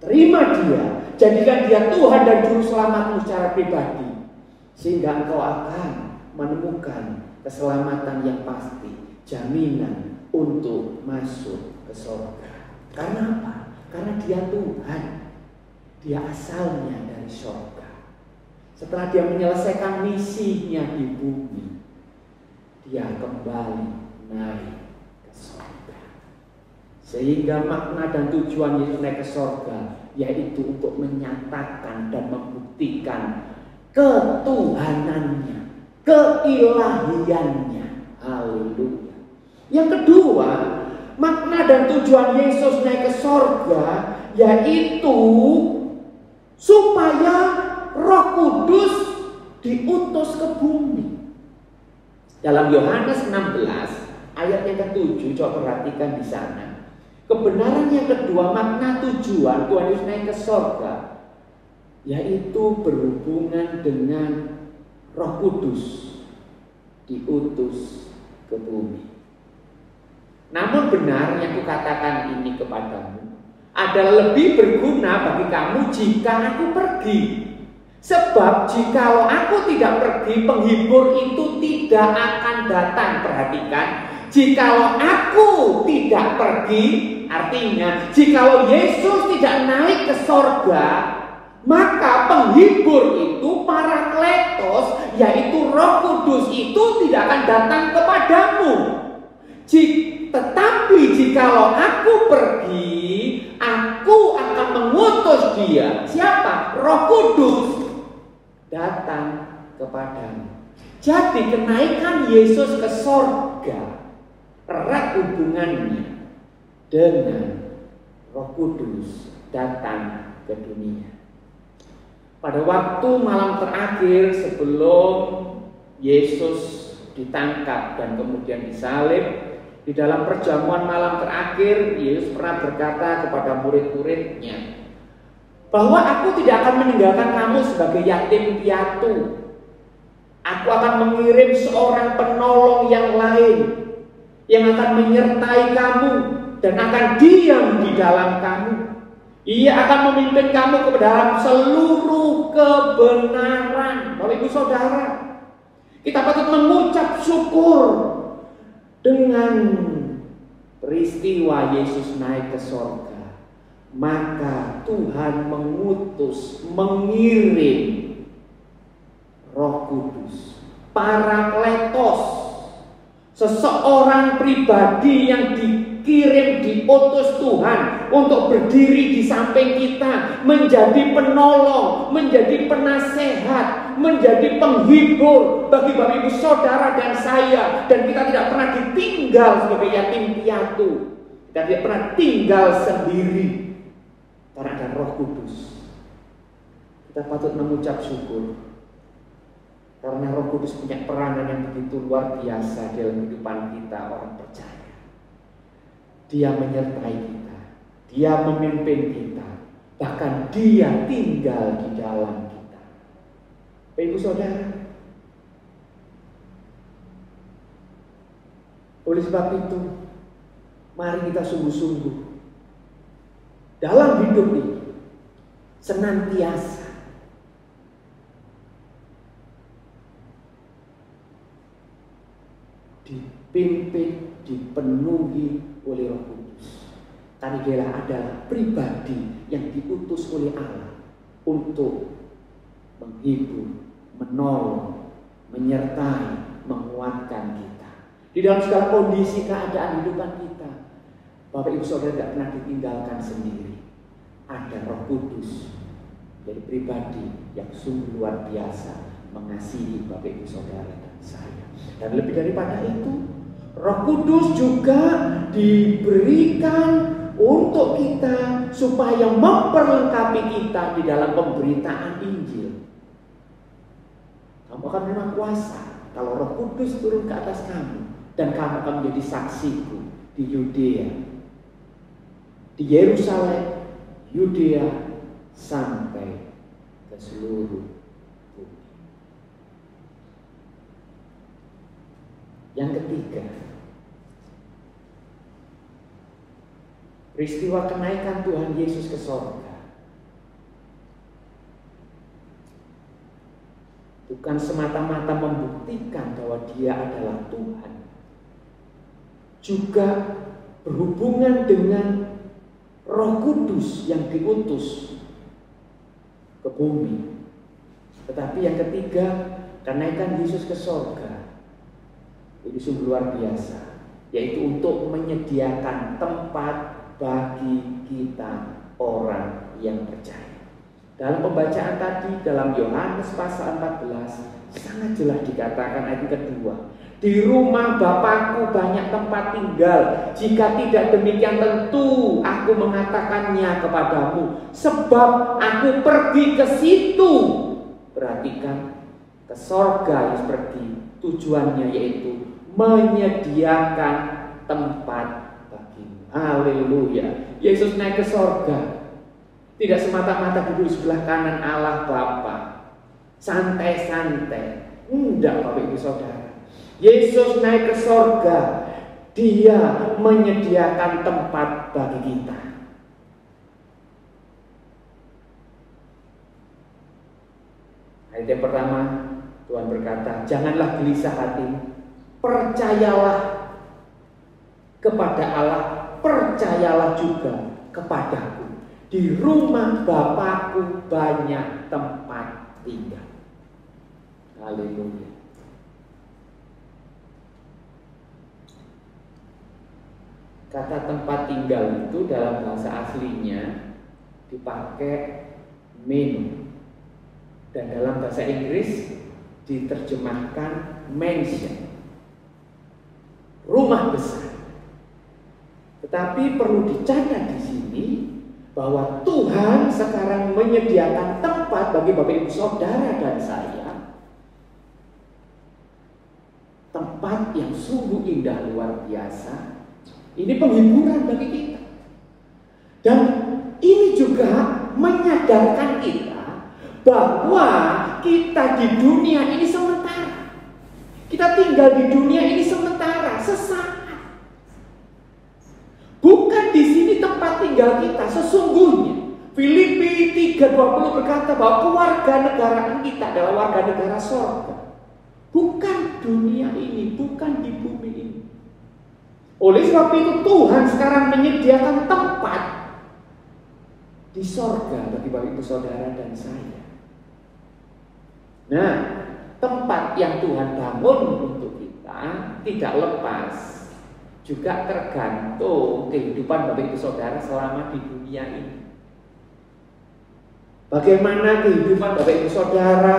terima dia, jadikan dia Tuhan dan Juru Selamatmu secara pribadi, sehingga engkau akan menemukan keselamatan yang pasti, jaminan untuk masuk ke surga. Karena apa? Karena dia Tuhan. Dia asalnya dari surga. Setelah dia menyelesaikan misinya di bumi, dia kembali naik ke surga. Sehingga makna dan tujuan Yesus naik ke surga yaitu untuk menyatakan dan membuktikan ketuhanannya, keilahiannya. Haleluya. Yang kedua, makna dan tujuan Yesus naik ke surga yaitu supaya Roh Kudus diutus ke bumi. Dalam Yohanes 16 ayat yang ke-7, coba perhatikan di sana. Kebenaran yang kedua, makna tujuan Tuhan Yesus naik ke surga yaitu berhubungan dengan Roh Kudus diutus ke bumi. Namun benar yang kukatakan ini kepadamu adalah lebih berguna bagi kamu jika aku pergi. Sebab jikalau aku tidak pergi, penghibur itu tidak akan datang. Perhatikan, jikalau aku tidak pergi, artinya jikalau Yesus tidak naik ke surga, maka penghibur itu, Parakletos, yaitu Roh Kudus itu tidak akan datang kepadamu. Tetapi jikalau aku pergi, aku akan mengutus dia. Siapa? Roh Kudus datang kepadamu. Jadi kenaikan Yesus ke surga erat hubungannya dengan Roh Kudus datang ke dunia. Pada waktu malam terakhir sebelum Yesus ditangkap dan kemudian disalib, di dalam perjamuan malam terakhir, Yesus pernah berkata kepada murid-muridnya bahwa aku tidak akan meninggalkan kamu sebagai yatim piatu. Aku akan mengirim seorang penolong yang lain yang akan menyertai kamu dan akan diam di dalam kamu. Ia akan memimpin kamu ke dalam seluruh kebenaran. Bapak Ibu Saudara, kita patut mengucap syukur dengan peristiwa Yesus naik ke surga. Maka Tuhan mengutus, mengirim Roh Kudus, Parakletos, seseorang pribadi yang dikirim, diutus Tuhan untuk berdiri di samping kita, menjadi penolong, menjadi penasehat, menjadi penghibur bagi Bapak Ibu Saudara dan saya. Dan kita tidak pernah ditinggal sebagai yatim piatu. Kita tidak pernah tinggal sendiri karena ada Roh Kudus. Kita patut mengucap syukur karena Roh Kudus punya peranan yang begitu luar biasa dalam kehidupan kita orang percaya. Dia menyertai kita, dia memimpin kita, bahkan dia tinggal di dalam kita. Bapak Ibu Saudara, oleh sebab itu, mari kita sungguh-sungguh dalam hidup ini senantiasa dipimpin, dipenuhi oleh Roh Kudus. Karena dia adalah pribadi yang diutus oleh Allah untuk menghibur, menolong, menyertai, menguatkan kita di dalam segala kondisi keadaan kehidupan kita. Bapak Ibu Saudara tidak pernah ditinggalkan sendiri. Ada Roh Kudus dari pribadi yang sungguh luar biasa mengasihi Bapak Ibu Saudara dan saya. Dan lebih daripada itu, Roh Kudus juga diberikan untuk kita supaya memperlengkapi kita di dalam pemberitaan Injil. Kamu akan menerima kuasa kalau Roh Kudus turun ke atas kamu, dan kamu akan menjadi saksiku di Yudea, di Yerusalem, Yudea, sampai ke seluruh bumi. Yang ketiga, peristiwa kenaikan Tuhan Yesus ke sorga bukan semata-mata membuktikan bahwa Dia adalah Tuhan, juga berhubungan dengan Roh Kudus yang diutus ke bumi. Tetapi yang ketiga, kenaikan Yesus ke sorga ini sungguh luar biasa, yaitu untuk menyediakan tempat bagi kita orang yang percaya. Dalam pembacaan tadi dalam Yohanes pasal 14 sangat jelas dikatakan ayat kedua, di rumah Bapakku banyak tempat tinggal. Jika tidak demikian tentu aku mengatakannya kepadamu, sebab aku pergi ke situ. Perhatikan, ke sorga Yesus pergi, tujuannya yaitu menyediakan tempat. Haleluya. Yesus naik ke sorga tidak semata-mata duduk di sebelah kanan Allah Bapa santai-santai. Enggak, Bapak Ibu Saudara. Yesus naik ke sorga, Dia menyediakan tempat bagi kita. Ayat yang pertama, Tuhan berkata, janganlah gelisah hatimu, percayalah kepada Allah, percayalah juga kepadaku. Di rumah Bapakku banyak tempat tinggal. Haleluya. Kata tempat tinggal itu dalam bahasa aslinya dipakai menu, dan dalam bahasa Inggris diterjemahkan mansion, rumah besar. Tetapi perlu dicatat di sini bahwa Tuhan sekarang menyediakan tempat bagi Bapak Ibu Saudara dan saya, tempat yang sungguh indah luar biasa. Ini penghiburan bagi kita, dan ini juga menyadarkan kita bahwa kita di dunia ini sementara. Kita tinggal di dunia ini sementara, sesaat. Bukan di sini tempat tinggal kita sesungguhnya. Filipi 3:20 berkata bahwa kewarganegaraan kita adalah warga negara sorga. Bukan dunia ini, bukan di bumi ini. Oleh sebab itu Tuhan sekarang menyediakan tempat di sorga bagi Bapak Ibu Saudara dan saya. Nah, tempat yang Tuhan bangun untuk kita tidak lepas juga tergantung kehidupan Bapak Ibu Saudara selama di dunia ini. Bagaimana kehidupan Bapak Ibu Saudara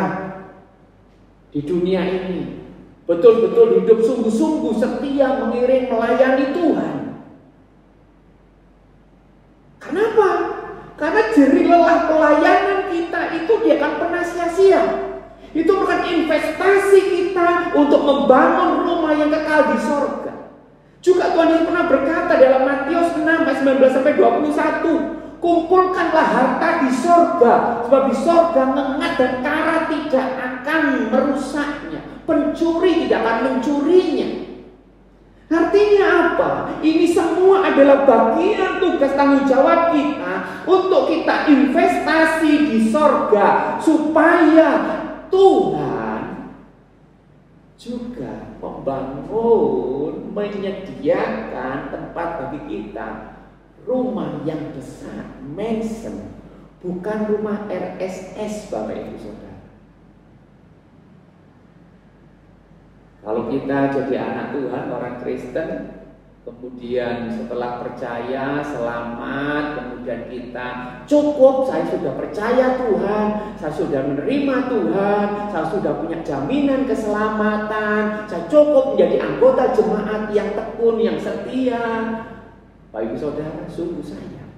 di dunia ini? Betul-betul hidup sungguh-sungguh setia mengiring melayani Tuhan. Kenapa? Karena jerih lelah pelayanan kita itu dia akan pernah sia-sia. Itu bukan investasi kita untuk membangun rumah yang kekal di sorga. Juga Tuhan Yesus pernah berkata dalam Matius 6 ayat 19-21, kumpulkanlah harta di sorga, sebab di sorga ngengat dan kara tidak akan merusaknya, pencuri tidak akan mencurinya. Artinya apa? Ini semua adalah bagian tugas tanggung jawab kita untuk kita investasi di sorga, supaya Tuhan juga membangun, menyediakan tempat bagi kita, rumah yang besar, mansion, bukan rumah RSS, Bapak Ibu Saudara. Kalau kita jadi anak Tuhan, orang Kristen, Kemudian setelah percaya, selamat, kemudian kita cukup, saya sudah percaya Tuhan, saya sudah menerima Tuhan, saya sudah punya jaminan keselamatan, saya cukup menjadi anggota jemaat yang tekun, yang setia. Bapak Ibu Saudara, sungguh sayang.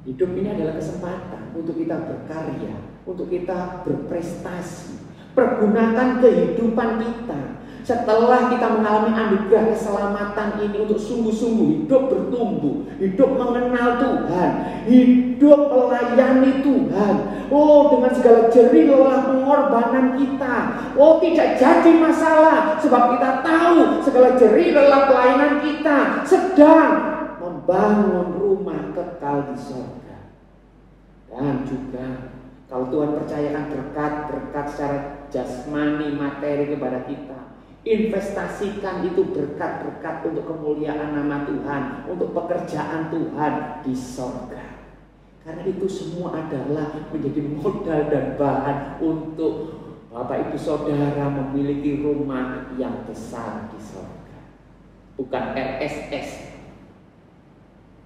Hidup ini adalah kesempatan untuk kita berkarya, untuk kita berprestasi. Pergunakan kehidupan kita setelah kita mengalami anugerah keselamatan ini untuk sungguh-sungguh hidup bertumbuh, hidup mengenal Tuhan, hidup melayani Tuhan. Oh, dengan segala jerih lelah pengorbanan kita. Oh, tidak jadi masalah sebab kita tahu segala jerih lelah pelayanan kita sedang membangun rumah kekal di surga. Dan juga kalau Tuhan percayakan berkat-berkat secara jasmani, materi kepada kita, investasikan itu berkat-berkat untuk kemuliaan nama Tuhan, untuk pekerjaan Tuhan di surga. Karena itu semua adalah menjadi modal dan bahan untuk Bapak Ibu Saudara memiliki rumah yang besar di surga. Bukan RSS,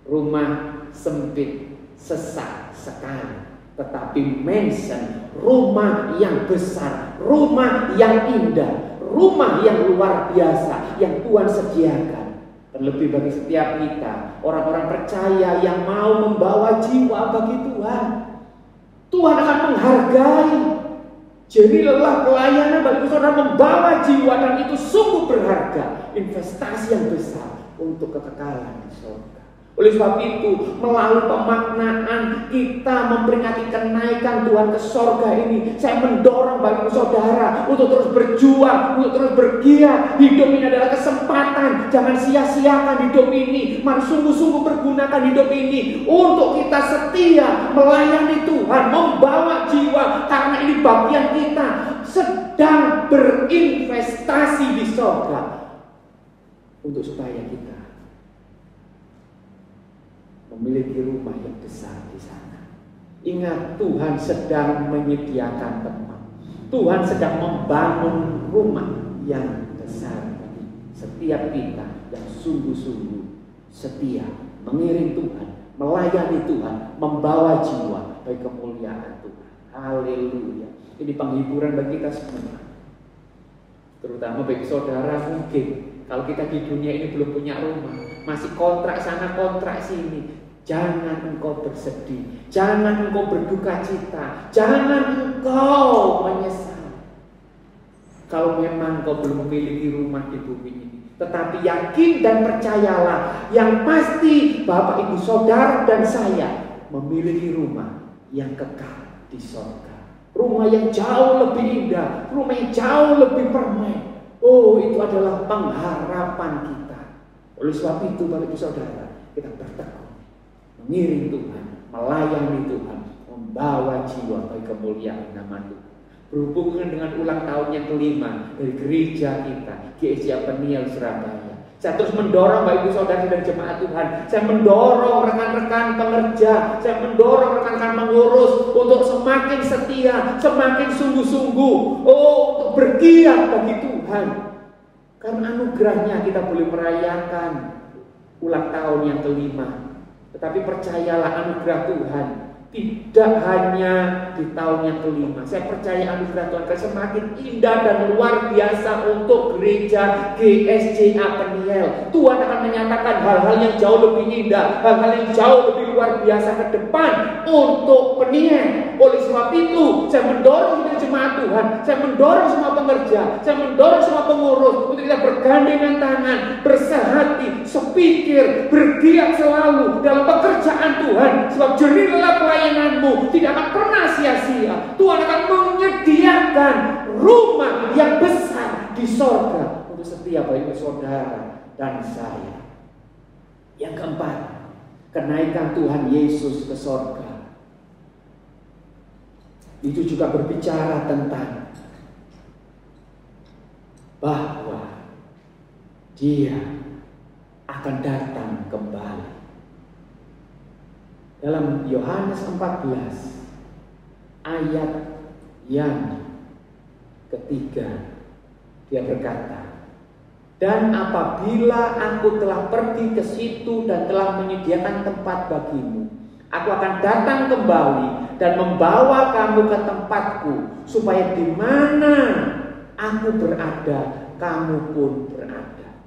rumah sempit, sesak sekali, tetapi mansion, rumah yang besar, rumah yang indah, rumah yang luar biasa yang Tuhan sediakan. Terlebih bagi setiap kita, orang-orang percaya yang mau membawa jiwa bagi Tuhan, Tuhan akan menghargai. Jadi lelah pelayanan bagi saudara membawa jiwa, dan itu sungguh berharga, investasi yang besar untuk kekekalan di surga. Oleh sebab itu, melalui pemaknaan kita memperingati kenaikan Tuhan ke surga ini, saya mendorong bagi saudara untuk terus berjuang, untuk terus bergiat. Hidup ini adalah kesempatan, jangan sia-siakan hidup ini. Mari sungguh-sungguh pergunakan hidup ini untuk kita setia melayani Tuhan, membawa jiwa, karena ini bagian kita sedang berinvestasi di surga untuk supaya kita memiliki rumah yang besar di sana. Ingat, Tuhan sedang menyediakan tempat. Tuhan sedang membangun rumah yang besar bagi setiap kita yang sungguh-sungguh setia mengiring Tuhan, melayani Tuhan, membawa jiwa bagi kemuliaan Tuhan. Haleluya. Ini penghiburan bagi kita semua. Terutama bagi saudara, mungkin kalau kita di dunia ini belum punya rumah, masih kontrak sana kontrak sini, jangan engkau bersedih, jangan engkau berduka cita, jangan engkau menyesal kalau memang engkau belum memiliki rumah di bumi ini. Tetapi yakin dan percayalah, yang pasti Bapak Ibu Saudara dan saya memiliki rumah yang kekal di surga, rumah yang jauh lebih indah, rumah yang jauh lebih permai. Oh, itu adalah pengharapan kita. Oleh sebab itu Bapak Ibu Saudara, kita bertekun mengiring Tuhan, melayani Tuhan, membawa jiwa bagi kemuliaan nama Tuhan. Berhubungan dengan ulang tahun yang kelima dari gereja kita, GSJ Peniel Surabaya, saya terus mendorong Bapak Ibu Saudara dan jemaat Tuhan. Saya mendorong rekan-rekan pengerja, saya mendorong rekan-rekan mengurus untuk semakin setia, semakin sungguh-sungguh, untuk bergiat bagi Tuhan. Karena anugerahnya kita boleh merayakan ulang tahun yang kelima. Tetapi percayalah, anugerah Tuhan tidak hanya di tahun yang kelima. Saya percaya anugerah Tuhan akan semakin indah dan luar biasa untuk gereja GSJA Peniel. Tuhan akan menyatakan hal-hal yang jauh lebih indah, hal-hal yang jauh lebih luar biasa ke depan untuk Peniel. Oleh sebab itu, saya mendorong dari jemaat Tuhan, saya mendorong semua pengerja, saya mendorong semua pengurus untuk kita bergandengan tangan, bersehati, sepikir, bergiat selalu dalam pekerjaan Tuhan. Sebab jernih lelah pelayananmu tidak akan pernah sia-sia. Tuhan akan menyediakan rumah yang besar di sorga untuk setiap Bapak Ibu Saudara dan saya. Yang keempat, kenaikan Tuhan Yesus ke sorga itu juga berbicara tentang bahwa Dia akan datang kembali. Dalam Yohanes 14 ayat yang ketiga, Dia berkata, Dan apabila aku telah pergi ke situ dan telah menyediakan tempat bagimu, aku akan datang kembali dan membawa kamu ke tempatku, supaya di mana aku berada, kamu pun berada.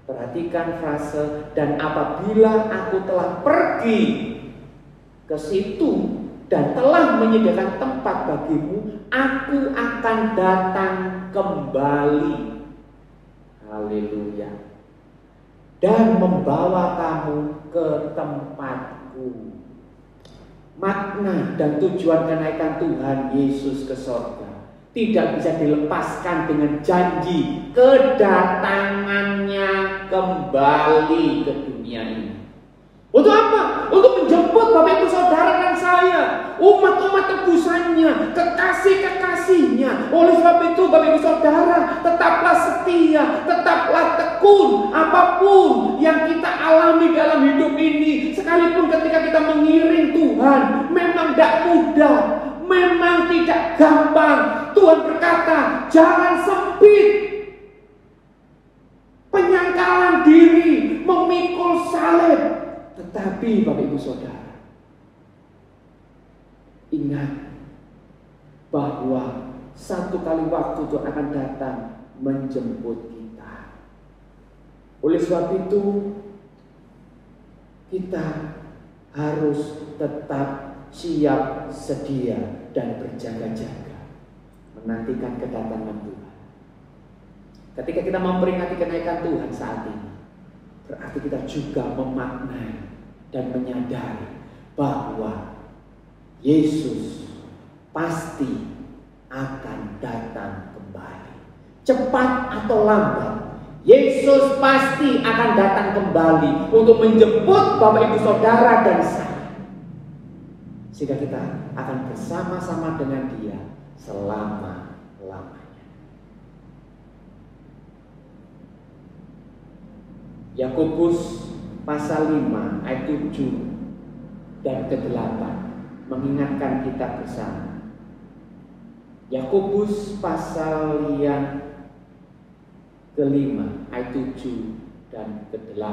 Perhatikan frase, dan apabila aku telah pergi ke situ dan telah menyediakan tempat bagimu, aku akan datang kembali. Haleluya. Dan membawa kamu ke tempatku. Makna dan tujuan kenaikan Tuhan Yesus ke sorga tidak bisa dilepaskan dengan janji kedatangannya kembali ke dunia ini. Untuk apa? Untuk menjemput Bapak Ibu Saudara dan saya, umat-umat tebusannya, kekasih-kekasihnya. Oleh sebab itu Bapak Ibu Saudara, tetaplah setia, tetaplah tekun. Apapun yang kita alami dalam hidup ini, sekalipun ketika kita mengiring Tuhan, memang tidak mudah, memang tidak gampang. Tuhan berkata, jalan sempit, penyangkalan diri, memikul salib. Tetapi Bapak Ibu Saudara, ingat bahwa satu kali waktu Tuhan akan datang menjemput kita. Oleh sebab itu, kita harus tetap siap sedia dan berjaga-jaga menantikan kedatangan Tuhan. Ketika kita memperingati kenaikan Tuhan saat ini, berarti kita juga memaknai dan menyadari bahwa Yesus pasti akan datang kembali. Cepat atau lambat, Yesus pasti akan datang kembali untuk menjemput Bapak Ibu Saudara dan saya, sehingga kita akan bersama-sama dengan Dia selama-lamanya. Yakobus pasal 5 ayat 7 dan ke-8 mengingatkan kita bersama. Yakobus pasal yang ke-5 ayat 7 dan ke-8.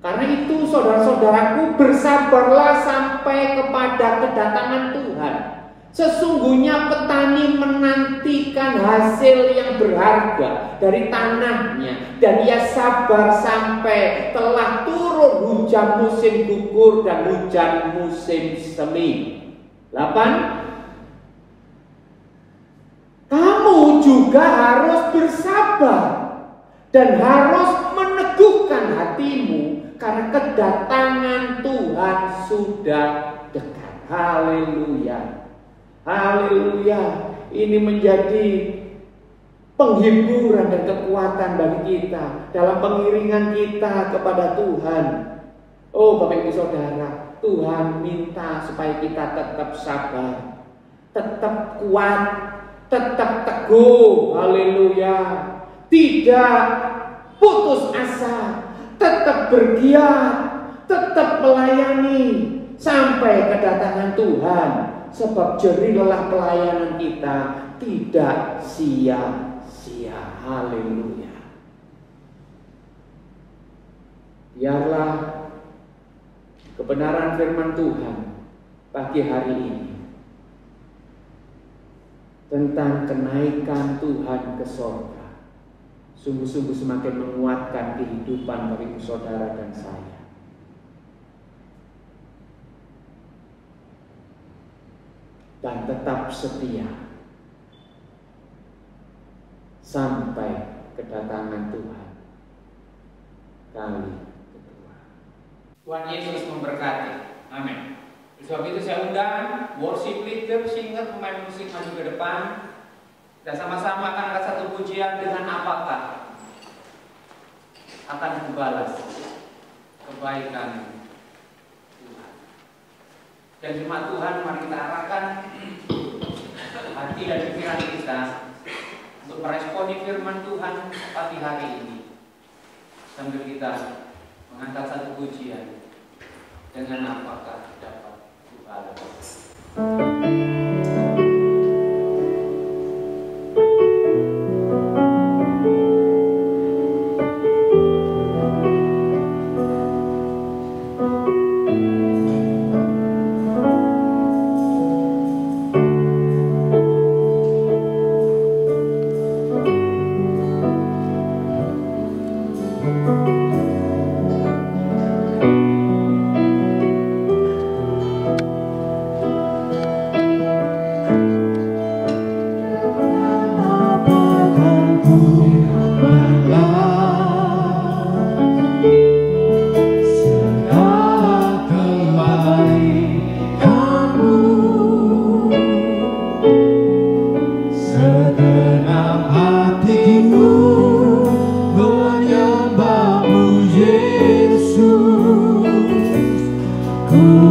Karena itu saudara-saudaraku, bersabarlah sampai kepada kedatangan Tuhan. Sesungguhnya petani menantikan hasil yang berharga dari tanahnya, dan ia sabar sampai telah turun hujan musim gugur dan hujan musim semi. 8. Kamu juga harus bersabar dan harus meneguhkan hatimu, karena kedatangan Tuhan sudah dekat. Haleluya. Haleluya. Ini menjadi penghiburan dan kekuatan bagi kita dalam pengiringan kita kepada Tuhan. Oh Bapak Ibu Saudara, Tuhan minta supaya kita tetap sabar, tetap kuat, tetap teguh. Haleluya. Tidak putus asa, tetap bergiat, tetap melayani sampai kedatangan Tuhan. Sebab jerih lelah pelayanan kita tidak sia-sia. Haleluya. Biarlah kebenaran firman Tuhan pagi hari ini tentang kenaikan Tuhan ke sorga sungguh-sungguh semakin menguatkan kehidupan Bapak Ibu Saudara dan saya. Dan tetap setia sampai kedatangan Tuhan kali kedua. Tuhan Yesus memberkati. Amin. Sebab itu saya undang worship leader, singer, pemain musik maju ke depan. Dan sama-sama akan angkat satu pujian dengan apakah akan membalas kebaikan. Dan jemaat Tuhan, mari kita arahkan hati dan pikiran kita untuk meresponi firman Tuhan pagi hari ini, sambil kita mengangkat satu pujian dengan apakah dapat dibalas.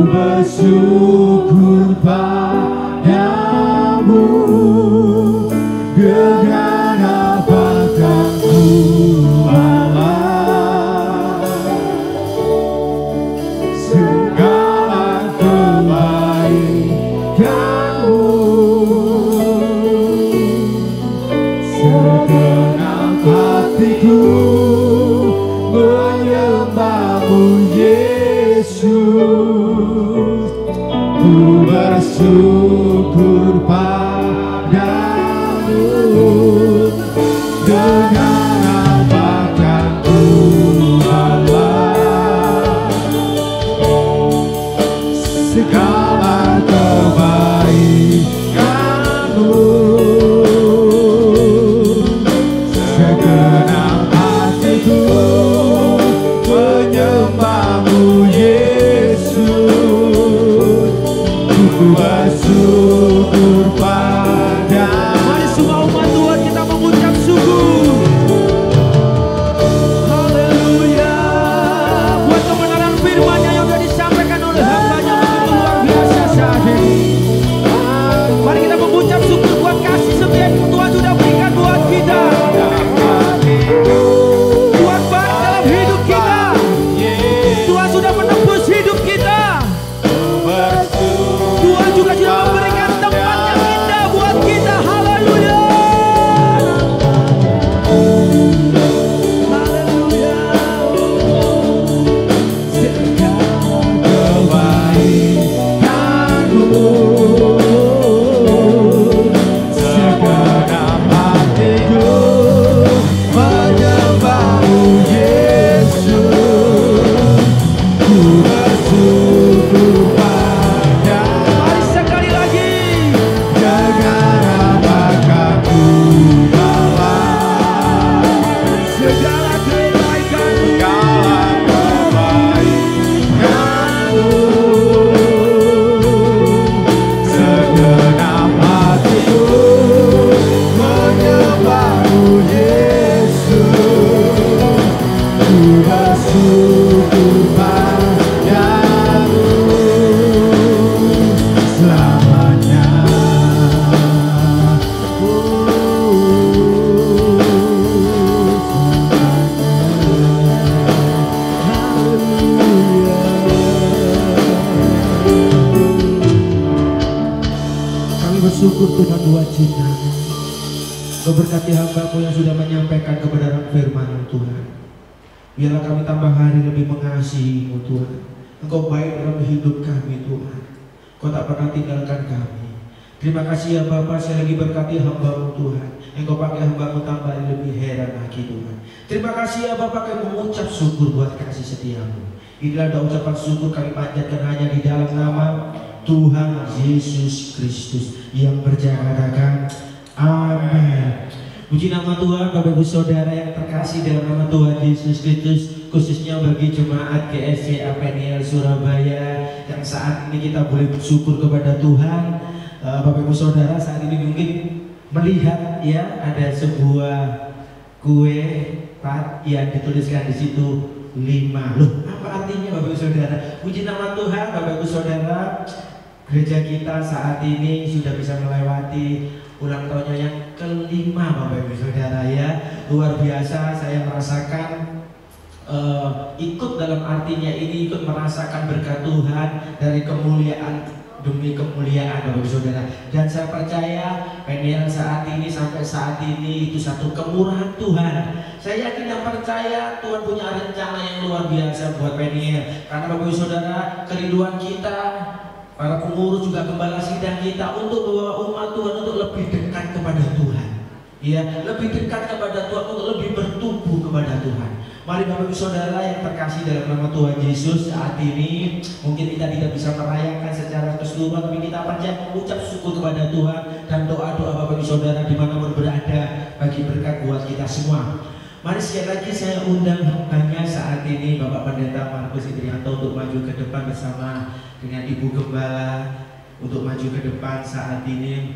bersyukur padamu, dengan apakah ku balas segala kebaikanmu. Segenap hatiku menyembahmu Yesus, ku bersyukur padamu, dengan apakah ku balas segala kebaikanmu. Segenap hatiku menyembahmu Yesus, ku bersyukur padamu. Mari semua umat Tuhan kita mengucap syukur. Haleluya. Buat kebenaran firman-Nya yang sudah disampaikan oleh hamba-Nya begitu luar biasa saat ini. Mari kita mengucap syukur buat kasih setia yang Tuhan sudah berikan buat kita. Buat baik dalam hidup kita. Tuhan sudah menebus hidup kita. Tuhan juga sudah memberikan tempat yang indah buat kita. Haleluya. Haleluya. Kebaikanmu, segenap hatiku menyembahmu Yesus, ku bersyukur padamu. Mari sekali lagi. Dengan apakah ku balas Segala kebaikan segala kebaikanmu. Segenap hatiku menyembahmu Yesus, ku bersyukur padamu selamanya. Kami bersyukur Tuhan buat cinta. Kau berkati hamba-Mu yang sudah menyampaikan kebenaran firman Tuhan. Biarlah kami tambah hari lebih mengasihi-Mu Tuhan. Engkau baik dalam hidup kami Tuhan. Kau tak pernah tinggalkan kami. Terima kasih ya Bapa, saya lagi berkati hamba-Mu Tuhan. Engkau pakai hamba-Mu tambah hari lebih heran lagi Tuhan. Terima kasih ya Bapa, kami mengucap syukur buat kasih setia-Mu. Inilah doa ucapan syukur kami panjatkan hanya di dalam nama Tuhan Yesus Kristus yang berjalan. Amin. Puji nama Tuhan, Bapak Ibu Saudara yang terkasih dalam nama Tuhan Yesus Kristus, khususnya bagi jemaat GSC Peniel Surabaya yang saat ini kita boleh bersyukur kepada Tuhan. Bapak Ibu Saudara saat ini mungkin melihat ya ada sebuah kue pat yang dituliskan di situ 5. Loh, apa artinya Bapak Ibu Saudara? Puji nama Tuhan, Bapak Ibu Saudara. Gereja kita saat ini sudah bisa melewati ulang tahunnya yang ke-5 Bapak Ibu Saudara ya. Luar biasa, saya merasakan ikut dalam artinya ini, ikut merasakan berkat Tuhan dari kemuliaan demi kemuliaan Bapak Ibu Saudara. Dan saya percaya Peniel saat ini sampai saat ini itu satu kemurahan Tuhan. Saya yakin dan percaya Tuhan punya rencana yang luar biasa buat Peniel. Karena Bapak Ibu Saudara, kerinduan kita, para pengurus juga gembala sidang kita untuk membawa umat Tuhan untuk lebih dekat kepada Tuhan. Ya, lebih dekat kepada Tuhan, untuk lebih bertumbuh kepada Tuhan. Mari Bapak Ibu Saudara yang terkasih dalam nama Tuhan Yesus, saat ini mungkin kita tidak bisa merayakan secara keseluruhan, tapi kita percaya mengucap syukur kepada Tuhan dan doa-doa Bapak Ibu Saudara dimanapun berada bagi berkat buat kita semua. Mari sekali lagi saya undang hambanya saat ini Bapak Pendeta Markus Indrianto untuk maju ke depan bersama dengan Ibu Gembala untuk maju ke depan saat ini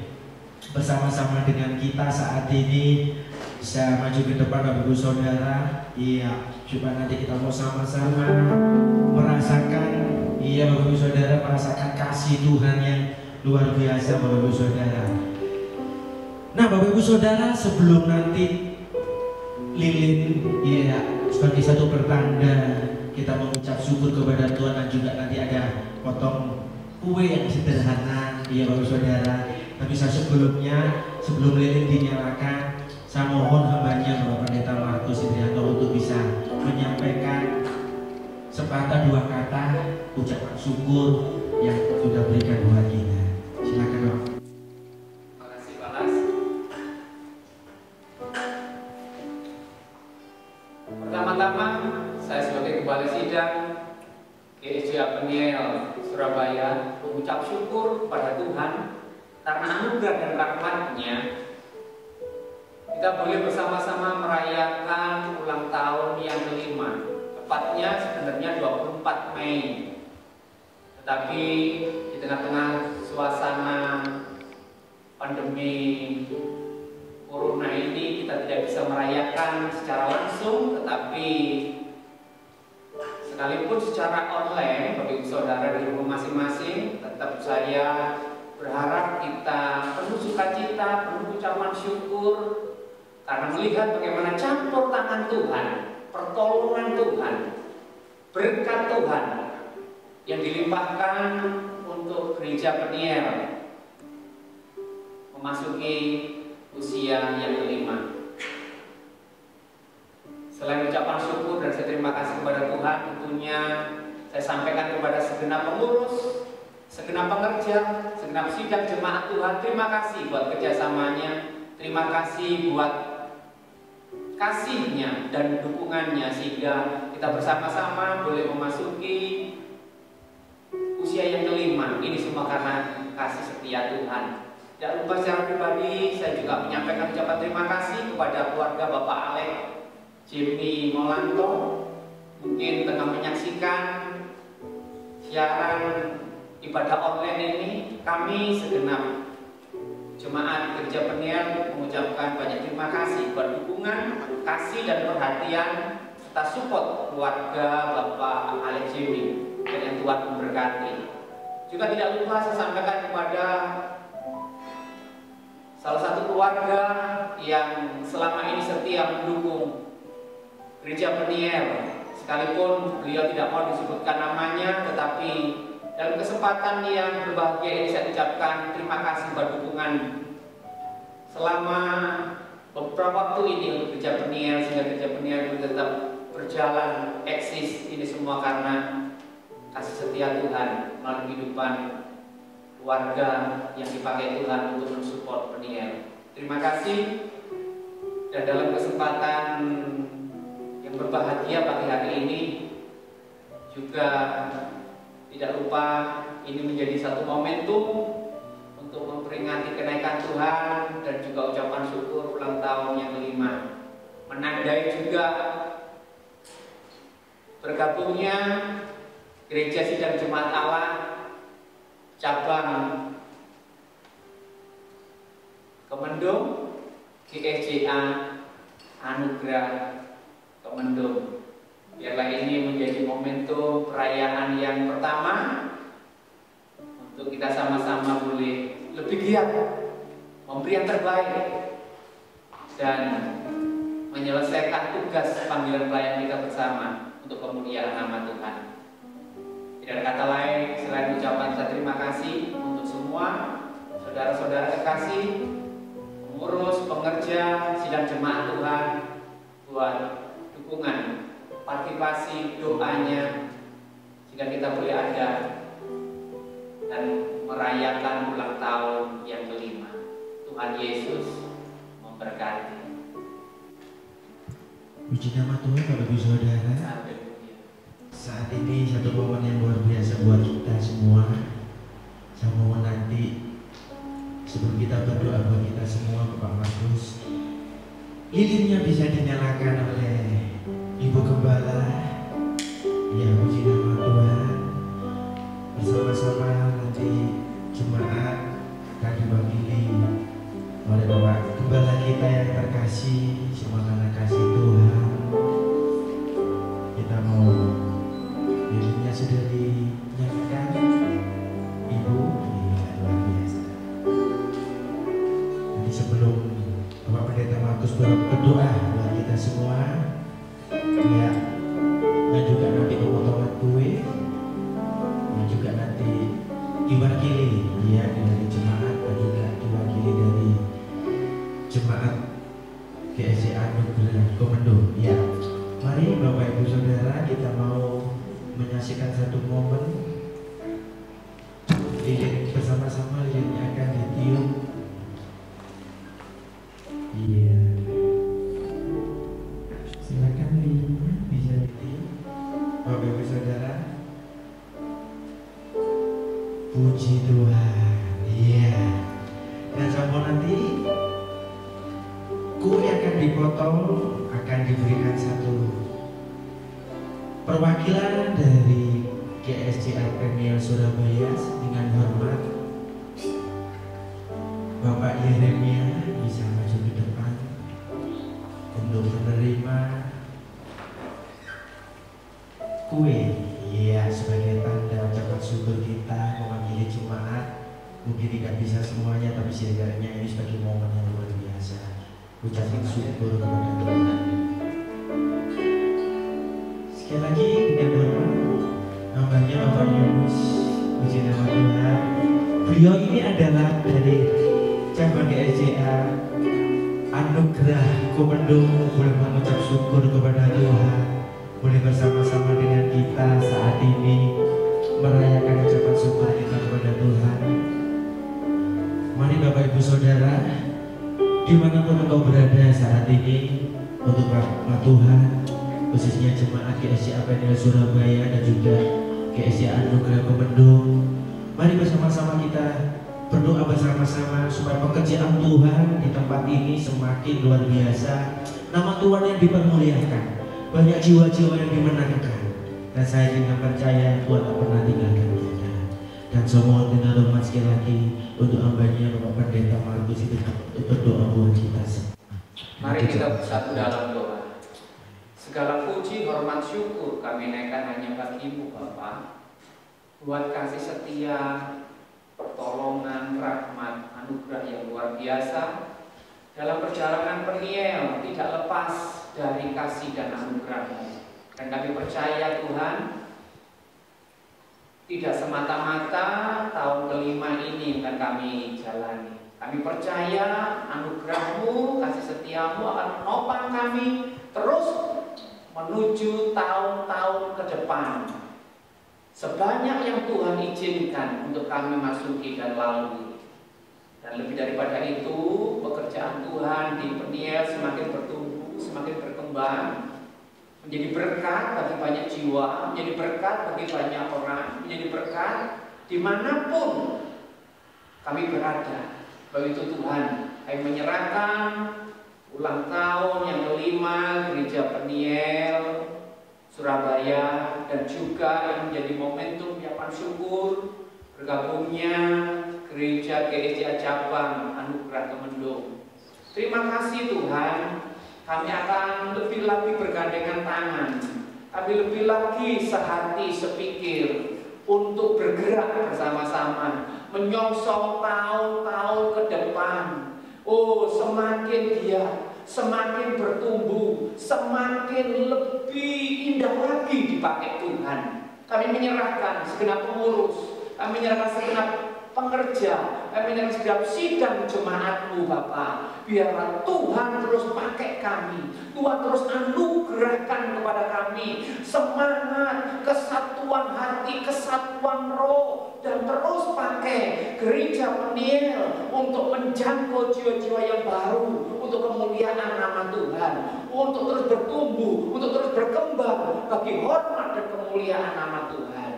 bersama-sama dengan kita saat ini. Bisa maju ke depan Bapak Ibu Saudara. Iya, coba nanti kita mau sama-sama merasakan Iya Bapak Ibu Saudara, merasakan kasih Tuhan yang luar biasa Bapak Ibu Saudara. Nah Bapak Ibu Saudara, sebelum nanti lilin ya sebagai satu pertanda kita mengucap syukur kepada Tuhan, dan juga nanti ada potong kue yang sederhana ya Bapak Ibu Saudara. Tapi sebelumnya, sebelum lilin dinyalakan, saya mohon hambanya Bapak Pendeta Markus Indrianto untuk bisa menyampaikan sepatah dua kata ucapan syukur yang sudah berikan buat kita. Silakan Bapak. Terima kasih Pak Las. Pertama-tama saya sebagai Kepala Sidang GEJ Peniel Surabaya mengucap syukur kepada Tuhan karena anugerah dan rahmat-Nya kita boleh bersama-sama merayakan ulang tahun yang kelima. Tepatnya sebenarnya 24 Mei. Tetapi di tengah-tengah suasana pandemi Corona ini kita tidak bisa merayakan secara langsung, tetapi sekalipun secara online, Bapak Ibu Saudara dari rumah masing-masing, tetap saya berharap kita penuh sukacita, penuh ucapan syukur karena melihat bagaimana campur tangan Tuhan, pertolongan Tuhan, berkat Tuhan yang dilimpahkan untuk gereja Peniel memasuki usia yang kelima. Selain ucapan syukur dan saya terima kasih kepada Tuhan, tentunya saya sampaikan kepada segenap pengurus, segenap pekerja, segenap sidang jemaat Tuhan, terima kasih buat kerjasamanya, terima kasih buat kasihnya dan dukungannya sehingga kita bersama-sama boleh memasuki usia yang kelima. Ini semua karena kasih setia Tuhan. Tidak lupa secara pribadi saya juga menyampaikan ucapan terima kasih kepada keluarga Bapak Alek Jimmy Molanto, mungkin tengah menyaksikan siaran ibadah online ini. Kami segenap jemaat Gereja Peniel mengucapkan banyak terima kasih buat dukungan, kasih dan perhatian serta support keluarga Bapak Alek Jimmy, dan yang Tuhan memberkati. Juga tidak lupa saya sampaikan kepada salah satu keluarga yang selama ini setia mendukung Gereja Peniel, sekalipun beliau tidak mau disebutkan namanya, tetapi dalam kesempatan yang berbahagia ini saya ucapkan terima kasih buat dukungan selama beberapa waktu ini untuk Gereja Peniel, sehingga Gereja Peniel tetap berjalan eksis. Ini semua karena kasih setia Tuhan melalui kehidupan keluarga yang dipakai Tuhan untuk mensupport Peniel. Terima kasih. Dan dalam kesempatan yang berbahagia pagi hari ini juga tidak lupa ini menjadi satu momentum untuk memperingati kenaikan Tuhan dan juga ucapan syukur ulang tahun yang kelima. Menandai juga bergabungnya Gereja Sidang Jemaat Allah cabang Kemendung, GEJA Anugerah Kemendung. Biarlah ini menjadi momentum perayaan yang pertama untuk kita sama-sama boleh lebih giat memberi yang terbaik dan menyelesaikan tugas panggilan pelayan kita bersama untuk kemuliaan nama Tuhan. Tidak ada kata lain selain ucapan saya terima kasih untuk semua saudara-saudara kekasih, pengurus, pengerja, sidang jemaat Tuhan buat dukungan, partisipasi, doanya sehingga kita boleh ada dan merayakan ulang tahun yang kelima. Tuhan Yesus memberkati. Puji nama Tuhan Bapak Ibu Saudara. Saat ini satu momen yang luar biasa buat kita semua. Saya mohon nanti sebelum kita berdoa buat kita semua, Bapak Markus, lilinnya bisa dinyalakan oleh Ibu Gembala. Ya, puji nama Tuhan. Bersama-sama nanti jemaat akan diwakili oleh Bapak Gembala kita yang terkasih. Semua karena kasih Tuhan kita mau lilinnya sudah menyanyikan Ibu luar biasa. Jadi sebelum Bapak Pendeta Markus berdoa buat kita semua, ya, dan juga nanti pemotongan kue, dan juga nanti diwakili ya dari jemaat dan juga diwakili dari jemaat GSC Anugerah Komando. Ya, mari Bapak Ibu Saudara, kita mau menyaksikan satu momen lilin bersama-sama. Lilinnya akan ditiup. Iya, silakan lilinnya bisa ditiup Bapak Ibu Saudara. Puji Tuhan. Iya. Dan sampai nanti kue akan dipotong, akan diberikan satu perwakilan dari GSCA Premier Surabaya dengan hormat Bapak Yeremia bisa maju ke depan untuk menerima kue, ya, sebagai tanda ucapan syukur kita mewakili jemaat. Mungkin tidak bisa semuanya, tapi setidaknya ini sebagai momen yang luar biasa, ucapan syukur kepada Tuhan. Sekali lagi dengan hormat hambanya Bapak Yunus, puji nama Tuhan. Beliau ini adalah dari cabang GSCA Anugerah Komando. Boleh mengucap syukur kepada Tuhan, boleh bersama-sama dengan kita saat ini merayakan ucapan syukur kita kepada Tuhan. Mari Bapak Ibu Saudara, dimanapun engkau berada saat ini, untuk rahmat Tuhan, khususnya jemaat GSCA Premier Surabaya dan juga GSCA Anugerah Komando, mari bersama-sama kita berdoa bersama-sama supaya pekerjaan Tuhan di tempat ini semakin luar biasa, nama Tuhan yang dipermuliakan, banyak jiwa-jiwa yang dimenangkan, dan saya ingin percaya Tuhan tak pernah tinggalkan kita. Dan semua dengan hormat sekali lagi untuk hambanya Bapak Pendeta Markus itu berdoa buat kita semua. Mari kita bersatu dalam doa. Segala puji, hormat, syukur kami naikkan hanya bagi-Mu Bapa, buat kasih setia, pertolongan, rahmat, anugerah yang luar biasa dalam perjalanan Peniel, tidak lepas dari kasih dan anugerah-Mu. Dan kami percaya Tuhan, tidak semata-mata tahun kelima ini akan kami jalani. Kami percaya anugerah-Mu, kasih setia-Mu akan menopang kami terus menuju tahun-tahun ke depan. Sebanyak yang Tuhan izinkan untuk kami masuki dan lalui. Dan lebih daripada itu, pekerjaan Tuhan di Peniel semakin bertumbuh, semakin berkembang, menjadi berkat bagi banyak jiwa, menjadi berkat bagi banyak orang, menjadi berkat dimanapun kami berada. Begitu Tuhan, kami menyerahkan ulang tahun yang kelima Gereja Peniel Surabaya dan juga yang menjadi momentum ucapan syukur bergabungnya Gereja GSCA Cabang Anugerah Komando. Terima kasih Tuhan, kami akan lebih lagi bergandengan tangan, kami lebih lagi sehati sepikir untuk bergerak bersama-sama menyongsong tahun-tahun ke depan. Oh, semakin giat, semakin bertumbuh, semakin lebih indah lagi dipakai Tuhan. Kami menyerahkan segenap pengurus, kami menyerahkan segenap pengerja, kami menyerahkan segenap sidang jemaat-Mu Bapa. Biarlah Tuhan terus pakai kami, Tuhan terus anugerahkan kepada kami semangat, kesatuan hati, kesatuan roh, dan terus pakai Gereja Peniel untuk menjangkau jiwa-jiwa yang baru, untuk kemuliaan nama Tuhan, untuk terus bertumbuh, untuk terus berkembang bagi hormat dan kemuliaan nama Tuhan.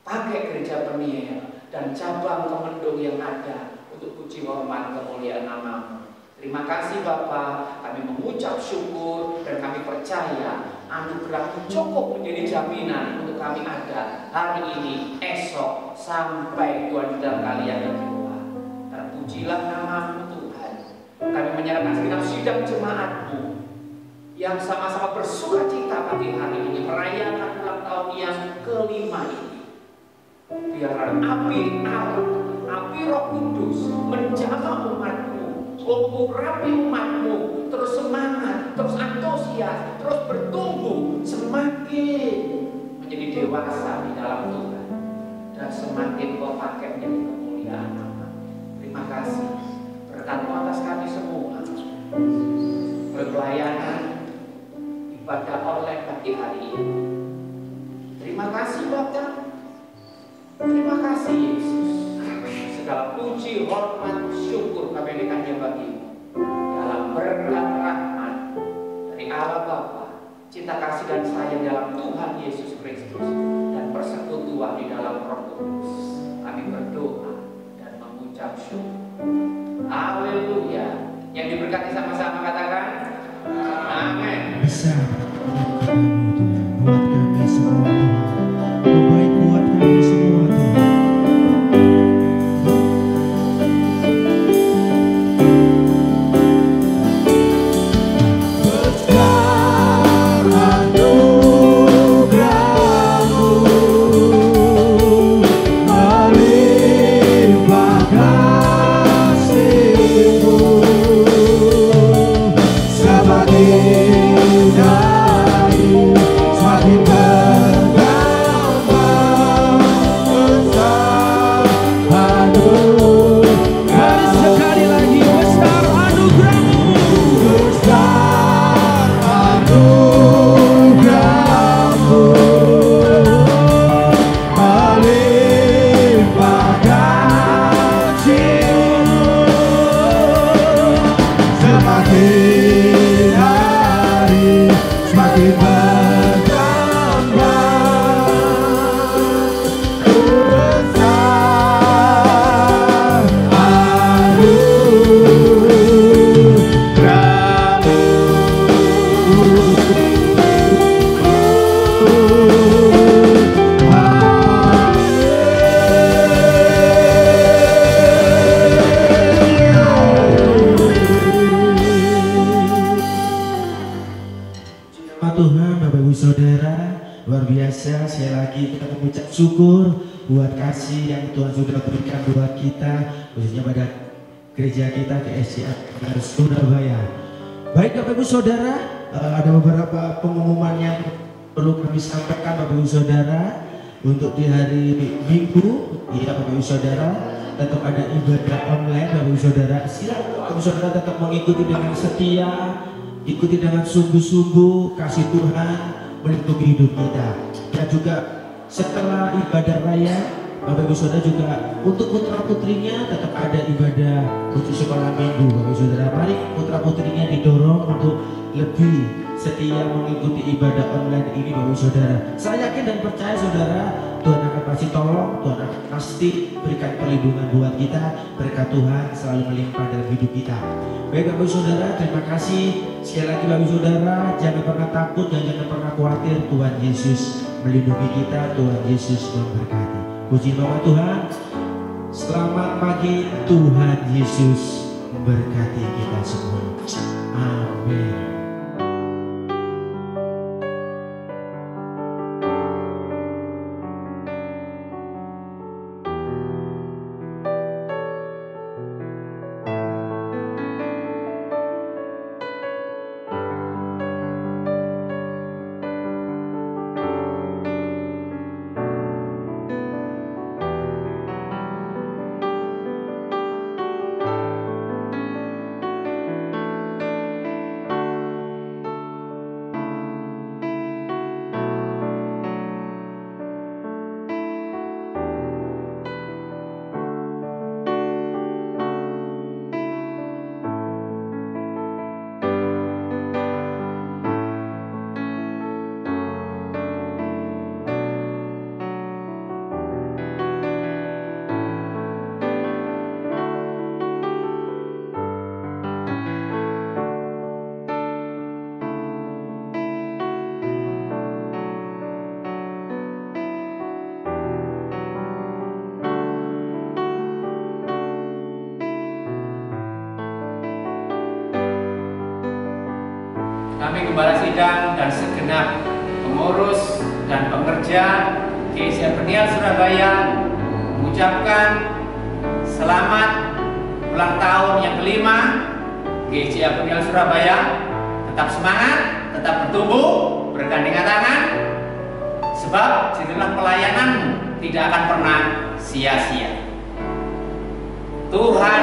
Pakai Gereja Peniel dan cabang Komando yang ada untuk puji hormat kemuliaan nama-Mu. Terima kasih Bapa, kami mengucap syukur dan kami percaya anugerah-Mu cukup menjadi jaminan untuk kami ada hari ini, esok, sampai Tuhan dalam kali yang kedua. Terpujilah nama-Mu Tuhan. Kami menyerahkan segenap sidang jemaat-Mu yang sama-sama bersuka cita pagi hari ini merayakan ulang tahun yang kelima ini. biarlah api Allah, api Roh Kudus menjamah umatmu, mengurapi umatmu, terus semangat, terus antusias, terus bertumbuh, semakin menjadi dewasa di dalam Tuhan, dan semakin kau pakai menjadi kemuliaan nama. Terima kasih berkat-Mu atas kami semua, berpelayanan ibadah online pagi hari ini. Terima kasih Bapa, terima kasih Yesus. Segala puji, hormat, syukur kami berikannya bagi-Mu dalam berkat rahmat dari Allah Bapa, cinta kasih dan sayang dalam Tuhan Yesus Kristus, dan persekutuan di dalam Roh Kudus. Kami berdoa dan mengucap syukur. Haleluya. Yang diberkati sama-sama katakan amin. Besar buat kami semua Tuhan. Kau baik buat kami semua Tuhan. Syukur buat kasih yang Tuhan sudah berikan buat kita, khususnya pada gereja kita GSCA Surabaya. Baik Bapak Ibu Saudara, ada beberapa pengumuman yang perlu kami sampaikan Bapak Ibu Saudara. Untuk di hari Minggu, ya Bapak Ibu Saudara, tetap ada ibadah online Bapak Ibu Saudara. Silakan Bapak Ibu Saudara tetap mengikuti dengan setia, ikuti dengan sungguh-sungguh, kasih Tuhan melindungi hidup kita. Dan juga setelah ibadah raya, Bapak Ibu Saudara juga untuk putra putrinya tetap ada ibadah untuk sekolah minggu. Bapak Ibu Saudara, mari putra putrinya didorong untuk lebih setia mengikuti ibadah online ini Bapak Ibu Saudara. Saya yakin dan percaya Saudara, Tuhan akan pasti tolong, Tuhan akan pasti berikan perlindungan buat kita, berkat Tuhan selalu melimpah dalam hidup kita. Baik Bapak Ibu Saudara, terima kasih sekali lagi Bapak Ibu Saudara. Jangan pernah takut dan jangan pernah khawatir, Tuhan Yesus melindungi kita, Tuhan Yesus memberkati. Puji nama Tuhan. Selamat pagi, Tuhan Yesus memberkati kita semua. Amin. Kami Gembala Sidang dan segenap pengurus dan pengerja GSCA Peniel Surabaya mengucapkan selamat ulang tahun yang kelima GCA Peniel Surabaya. Tetap semangat, tetap bertumbuh, bergandengan tangan, sebab jadilah pelayananmu tidak akan pernah sia-sia. Tuhan